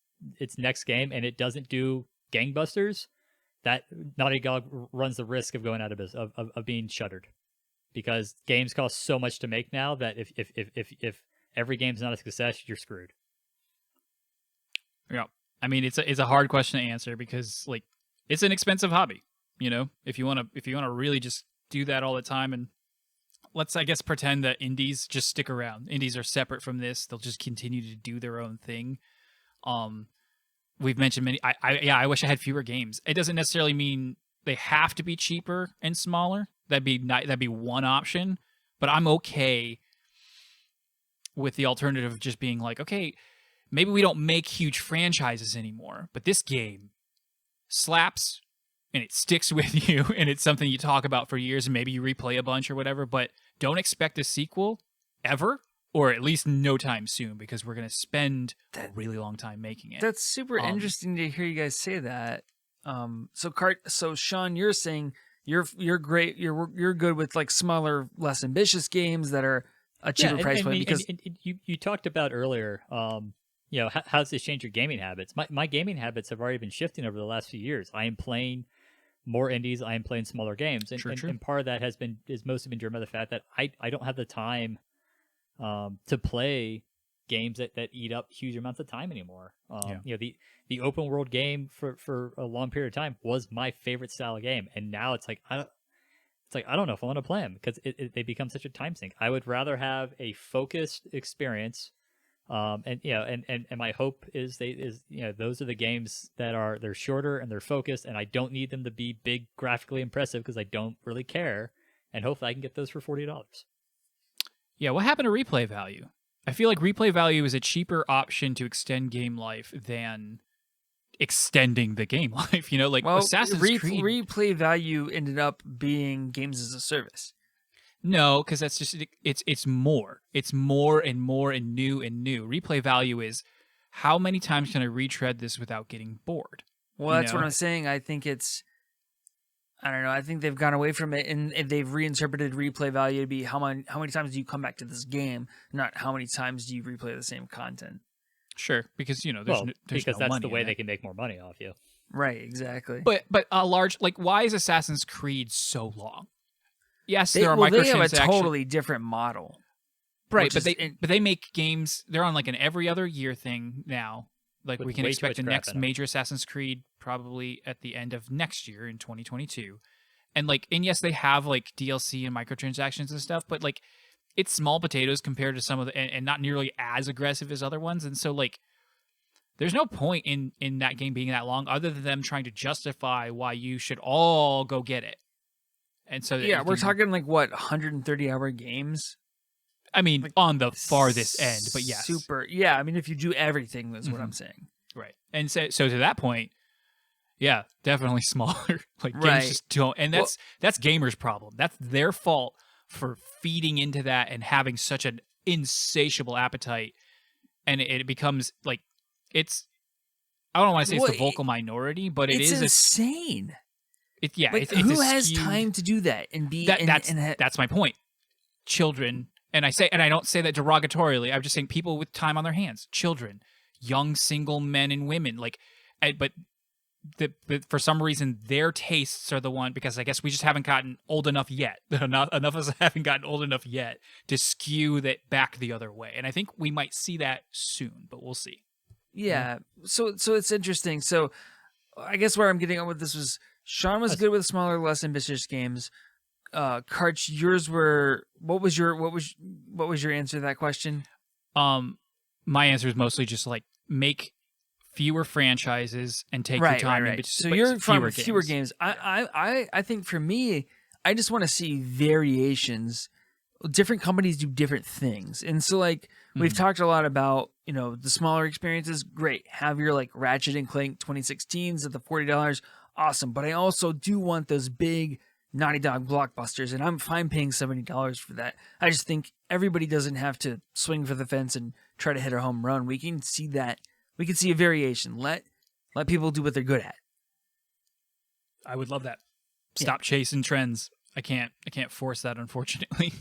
next game and it doesn't do gangbusters, that Naughty Dog runs the risk of going out of business, of being shuttered, because games cost so much to make now that if every game's not a success, you're screwed. Yeah, I mean it's a hard question to answer because like it's an expensive hobby. You know, if you want to really just do that all the time, and let's I guess pretend that indies just stick around. Indies are separate from this; they'll just continue to do their own thing. We've mentioned many. I wish I had fewer games. It doesn't necessarily mean they have to be cheaper and smaller. That'd be one option. But I'm okay with the alternative of just being like, okay, maybe we don't make huge franchises anymore, but this game slaps and it sticks with you, and it's something you talk about for years, and maybe you replay a bunch or whatever. But don't expect a sequel ever. Or at least no time soon, because we're going to spend a really long time making it. That's super interesting to hear you guys say that. So Sean, you're saying You're great. You're good with like smaller, less ambitious games that are a cheaper price point. Because you talked about earlier, how does this change your gaming habits? My gaming habits have already been shifting over the last few years. I am playing more indies. I am playing smaller games, and part of that is mostly been driven by the fact that I don't have the time to play games that eat up huge amounts of time anymore. The open world game for a long period of time was my favorite style of game, and now it's like I don't know if I want to play them because they become such a time sink. I would rather have a focused experience, and my hope is those are the games they're shorter and they're focused, and I don't need them to be big graphically impressive because I don't really care, and hopefully I can get those for $40. Yeah, what happened to replay value? I feel like replay value is a cheaper option to extend game life than extending the game life. Assassin's Creed. Replay value ended up being games as a service. No, because that's just it's more. It's more and more and new and new. Replay value is how many times can I retread this without getting bored? Well, that's what I'm saying. I think I don't know. I think they've gone away from it, and they've reinterpreted replay value to be how many times do you come back to this game, not how many times do you replay the same content. Sure, because there's because no that's the way they it. can make more money off you. Right, exactly. But a large why is Assassin's Creed so long? Yes, there are microtransactions. They have a totally different model, right? But they make games. They're on like an every other year thing now. Like we can expect the next major Assassin's Creed probably at the end of next year in 2022. And yes, they have like DLC and microtransactions and stuff, but like it's small potatoes compared to some of the and not nearly as aggressive as other ones. And so like there's no point in that game being that long other than them trying to justify why you should all go get it. And so we're talking like what 130-hour games. I mean, like, on the farthest end, but yes. Super. Yeah, I mean, if you do everything, is what I'm saying. Right. And so to that point, yeah, definitely smaller. Games just don't. And that's gamers' problem. That's their fault for feeding into that and having such an insatiable appetite. And it becomes like, I don't want to say it's the vocal minority, but it's insane. Who has time to do that and be that's my point. Children. And I don't say that derogatorily. I'm just saying people with time on their hands, children, young single men and women. But for some reason, their tastes are the one because I guess we just haven't gotten old enough yet. Enough of us haven't gotten old enough yet to skew that back the other way. And I think we might see that soon, but we'll see. Yeah. So it's interesting. So I guess where I'm getting at with this was Sean was good with smaller, less ambitious games. Karch, yours were what was your answer to that question? My answer is mostly just like make fewer franchises and take your time. Right. So you're from fewer games. I think for me, I just want to see variations. Different companies do different things, and so like we've talked a lot about the smaller experiences. Great, have your like Ratchet and Clank 2016s at the $40, awesome. But I also do want those big Naughty Dog blockbusters, and I'm fine paying $70 for that. I just think everybody doesn't have to swing for the fence and try to hit a home run. We can see that. We can see a variation. Let people do what they're good at. I would love that. Stop chasing trends. I can't force that, unfortunately.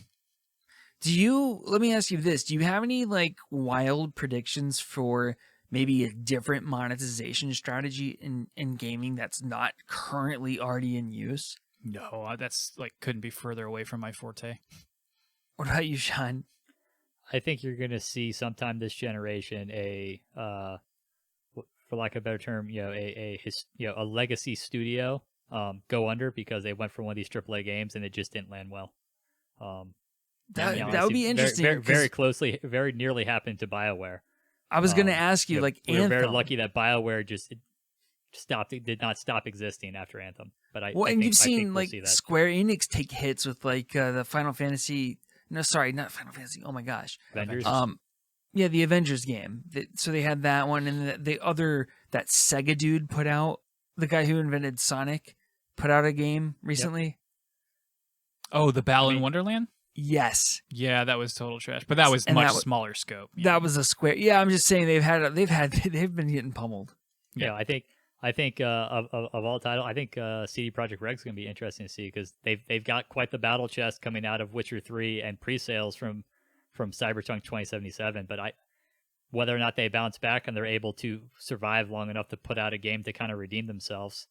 Let me ask you this. Do you have any like wild predictions for maybe a different monetization strategy in gaming that's not currently already in use? No, that's couldn't be further away from my forte. What about you, Sean? I think you're going to see sometime this generation for lack of a better term, a legacy studio go under because they went for one of these AAA games and it just didn't land well. That would be interesting. Very nearly happened to Bioware. I was going to ask you, we were very lucky that Bioware did not stop existing after Anthem. But you've seen like Square Enix take hits with like the Final Fantasy. No, sorry, not Final Fantasy. Oh my gosh, Avengers. The Avengers game. So they had that one, and that Sega dude put out, the guy who invented Sonic, put out a game recently. Yep. Oh, the Balan Wonderland. Yes. Yeah, that was total trash, but that was smaller scope. That was a Square. Yeah, I'm just saying they've been getting pummeled. Yeah, I think I think of all title, I think CD Projekt Red's going to be interesting to see because they've got quite the battle chest coming out of Witcher 3 and pre-sales from Cyberpunk 2077. But whether or not they bounce back and they're able to survive long enough to put out a game to kind of redeem themselves,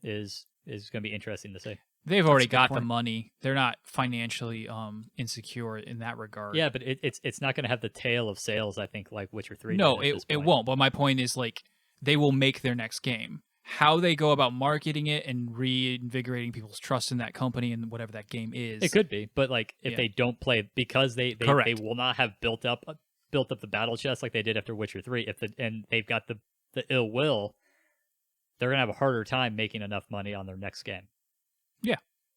is going to be interesting to see. They've already got the money. They're not financially insecure in that regard. Yeah, but it's not going to have the tail of sales, I think, like Witcher 3. No, it won't. But my point is, like, they will make their next game. How they go about marketing it and reinvigorating people's trust in that company and whatever that game is. It could be, but like if they don't play because they will not have built up the battle chest like they did after Witcher 3. And they've got the ill will, they're gonna have a harder time making enough money on their next game.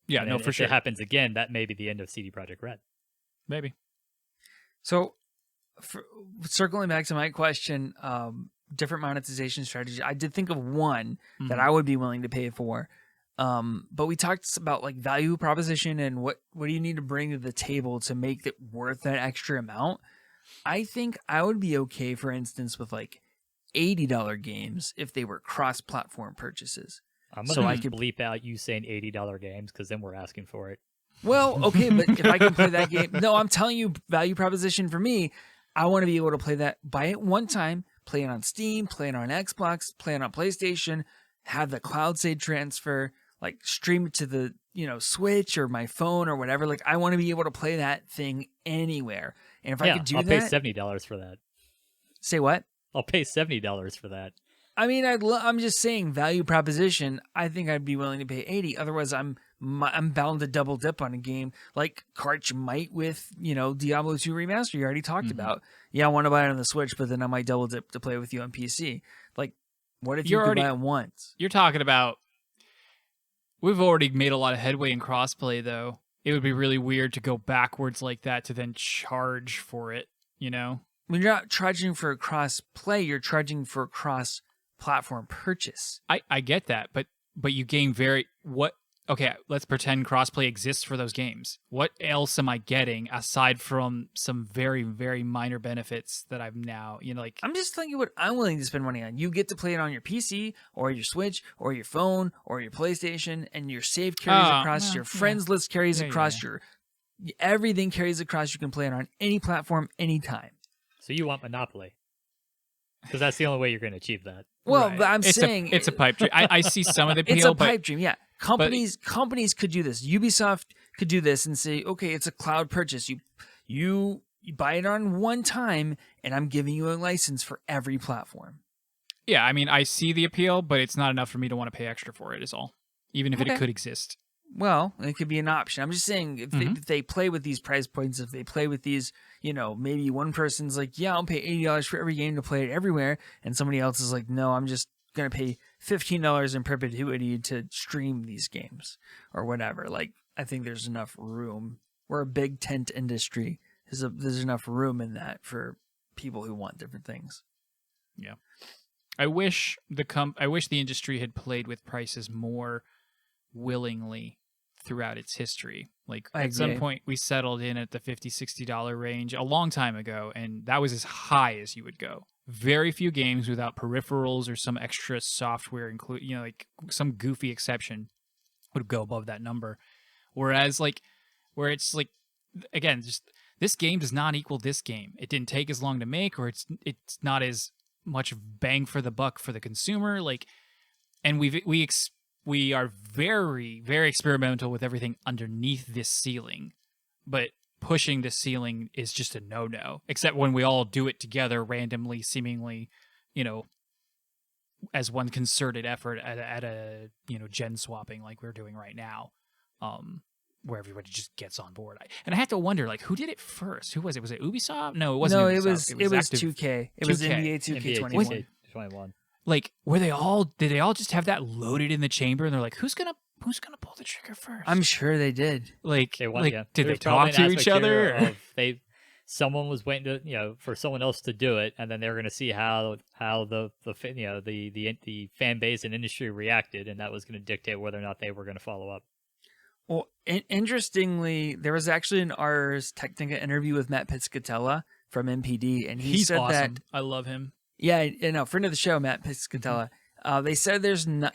Yeah, and no, for if sure. it happens again, that may be the end of CD Projekt Red. Maybe. So, circling back to my question, different monetization strategy. I did think of one that I would be willing to pay for, but we talked about like value proposition and what do you need to bring to the table to make it worth that extra amount. I think I would be okay, for instance, with like $80 games if they were cross-platform purchases. I'm going to bleep out you saying $80 games because then we're asking for it. Well, okay, but if I can play that game... No, I'm telling you, value proposition for me, I want to be able to play that, buy it one time, play it on Steam, play it on Xbox, play it on PlayStation, have the cloud save transfer, like stream it to the Switch or my phone or whatever. Like I want to be able to play that thing anywhere. And if I could do I'll that... pay $70 for that. Say what? I'll pay $70 for that. I mean, I'm just saying value proposition. I think I'd be willing to pay $80. Otherwise, I'm bound to double dip on a game like Karch might with Diablo 2 Remaster. You already talked about. Yeah, I want to buy it on the Switch, but then I might double dip to play with you on PC. Like, what if you could buy it once? You're talking about. We've already made a lot of headway in crossplay, though. It would be really weird to go backwards like that to then charge for it. When you're not charging for a cross play, you're charging for a cross platform purchase. I get that, but you gain okay, let's pretend crossplay exists for those games. What else am I getting aside from some very, very minor benefits that I've now, I'm just telling you what I'm willing to spend money on. You get to play it on your PC or your Switch or your phone or your PlayStation, and your save carries across, your friends list carries across, everything carries across. You can play it on any platform, anytime. So you want Monopoly? Because that's the only way you're going to achieve that. Well, right. But I'm saying it's a pipe dream. I see some of the appeal. It's a pipe dream, yeah. Companies could do this. Ubisoft could do this and say, okay, it's a cloud purchase. You buy it on one time, and I'm giving you a license for every platform. Yeah, I mean, I see the appeal, but it's not enough for me to want to pay extra for it. Is all. Even if it could exist. Well, it could be an option. I'm just saying, if they play with these price points, if they play with these, maybe one person's like, yeah, I'll pay $80 for every game to play it everywhere, and somebody else is like, no, I'm just going to pay $15 in perpetuity to stream these games or whatever. Like, I think there's enough room. We're a big tent industry. There's enough room in that for people who want different things. Yeah. I wish the industry had played with prices more willingly throughout its history. Like at some point we settled in at the $50-$60 range a long time ago, and that was as high as you would go. Very few games without peripherals or some extra software include, like some goofy exception would go above that number. Whereas where it's like, again, just this game does not equal this game. It didn't take as long to make, or it's not as much bang for the buck for the consumer. And we are very, very experimental with everything underneath this ceiling, but pushing the ceiling is just a no-no, except when we all do it together randomly, seemingly, as one concerted effort at a gen swapping like we're doing right now, where everybody just gets on board. And I have to wonder, who did it first? Who was it? Was it Ubisoft? No, it wasn't. No, Ubisoft. it was 2K. It was NBA 2K21. 21. Did they all just have that loaded in the chamber, and they're like, who's gonna pull the trigger first? I'm sure they did. Did they talk to each other? Someone was waiting to, for someone else to do it, and then they were going to see how the fan base and industry reacted, and that was going to dictate whether or not they were going to follow up. Well, interestingly, there was actually an Ars Technica interview with Matt Piscatella from MPD, and he's said awesome. that I love him. Yeah, friend of the show, Matt Piscatella. They said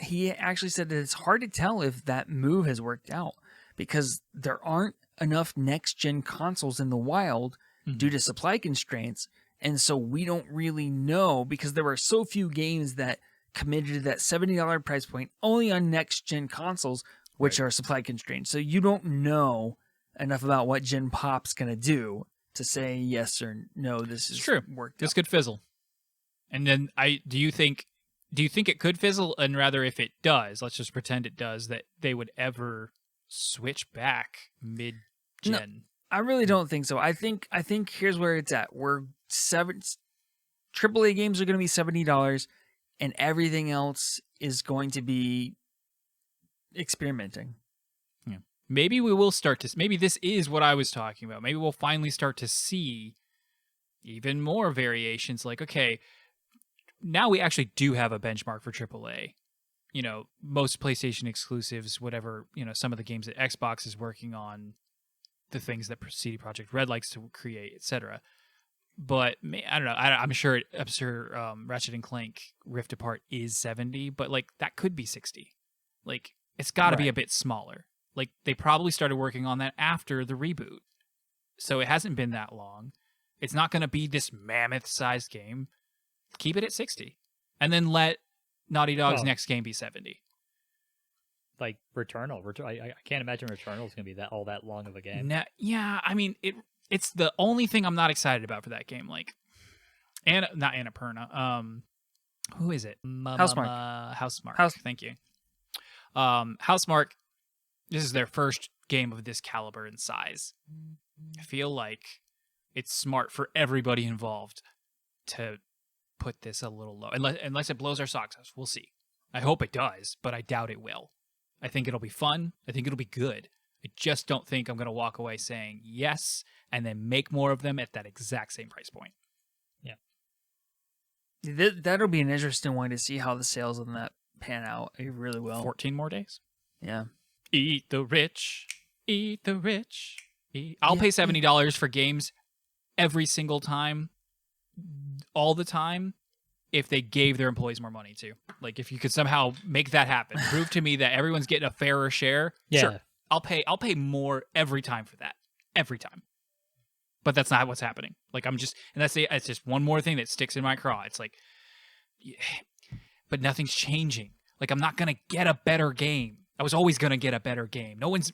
he actually said that it's hard to tell if that move has worked out because there aren't enough next-gen consoles in the wild due to supply constraints. And so we don't really know because there were so few games that committed to that $70 price point only on next-gen consoles, which are supply constrained. So you don't know enough about what Gen Pop's going to do to say yes or no, this is true. Worked This out. could fizzle. And then do you think it could fizzle? And rather, if it does, let's just pretend it does, that they would ever switch back mid-gen? No, I really don't think so. I think here's where it's at. AAA games are going to be $70, and everything else is going to be experimenting. Yeah. Maybe we will start to. Maybe this is what I was talking about. Maybe we'll finally start to see even more variations. Like, okay, now we actually do have a benchmark for AAA. You know, most PlayStation exclusives, whatever. You know, some of the games that Xbox is working on, the things that CD Projekt Red likes to create, etc. But I don't know. I'm sure Ratchet and Clank Rift Apart is 70, but like that could be 60. Like it's got to be a bit smaller. Like they probably started working on that after the reboot, so it hasn't been that long. It's not going to be this mammoth-sized game. Keep it at 60, and then let Naughty Dog's next game be 70. Like Returnal. I can't imagine Returnal is going to be all that long of a game. Yeah, I mean it's the only thing I'm not excited about for that game. Like, not Annapurna. Who is it? Housemarque. Housemarque. Thank you. Housemarque. This is their first game of this caliber and size. I feel like it's smart for everybody involved to put this a little low, unless it blows our socks off. We'll see. I hope it does, but I doubt it will. I think it'll be fun. I think it'll be good. I just don't think I'm going to walk away saying yes and then make more of them at that exact same price point. Yeah. That'll be an interesting one to see how the sales on that pan out. It really will. 14 more days. Yeah. Eat the rich. Eat the rich. I'll pay $70 for games every single time, all the time, if they gave their employees more money too. Like if you could somehow make that happen, prove to me that everyone's getting a fairer share. Yeah. Sure, I'll pay more every time for that. Every time. But that's not what's happening. Like it's just one more thing that sticks in my craw. It's like, yeah, but nothing's changing. Like I'm not gonna get a better game. I was always gonna get a better game. No one's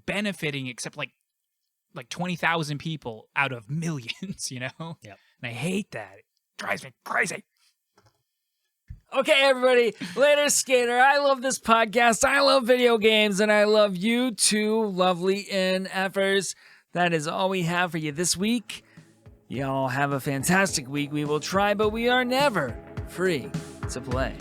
benefiting except like 20,000 people out of millions, you know? Yep. And I hate that. It drives me crazy. Okay, everybody. Later, Skater. I love this podcast. I love video games, and I love you two lovely NFers. That is all we have for you this week. Y'all have a fantastic week. We will try, but we are never free to play.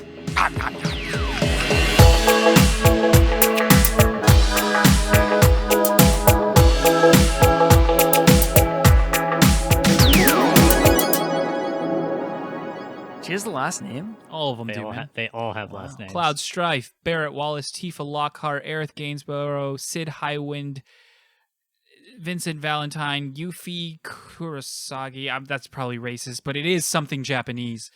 She has the last name? All of them do, man. They all have last names. Cloud Strife, Barrett Wallace, Tifa Lockhart, Aerith Gainsborough, Sid Highwind, Vincent Valentine, Yuffie Kurosagi. That's probably racist, but it is something Japanese.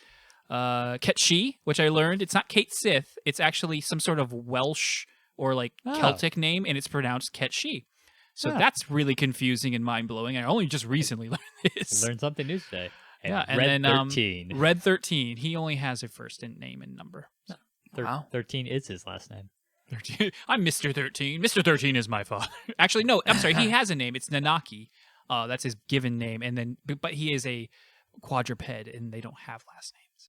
Ketshi, which I learned. It's not Kate Sith. It's actually some sort of Welsh or like Celtic name, and it's pronounced Ketshi. So that's really confusing and mind-blowing. I only just recently learned this. Learned something new today. And Red then 13. Red 13. He only has a first name and number. So. Wow. 13 is his last name. 13. I'm Mr. 13. Mr. 13 is my father. Actually, no. I'm sorry. He has a name. It's Nanaki. That's his given name. And then, but he is a quadruped, and they don't have last names.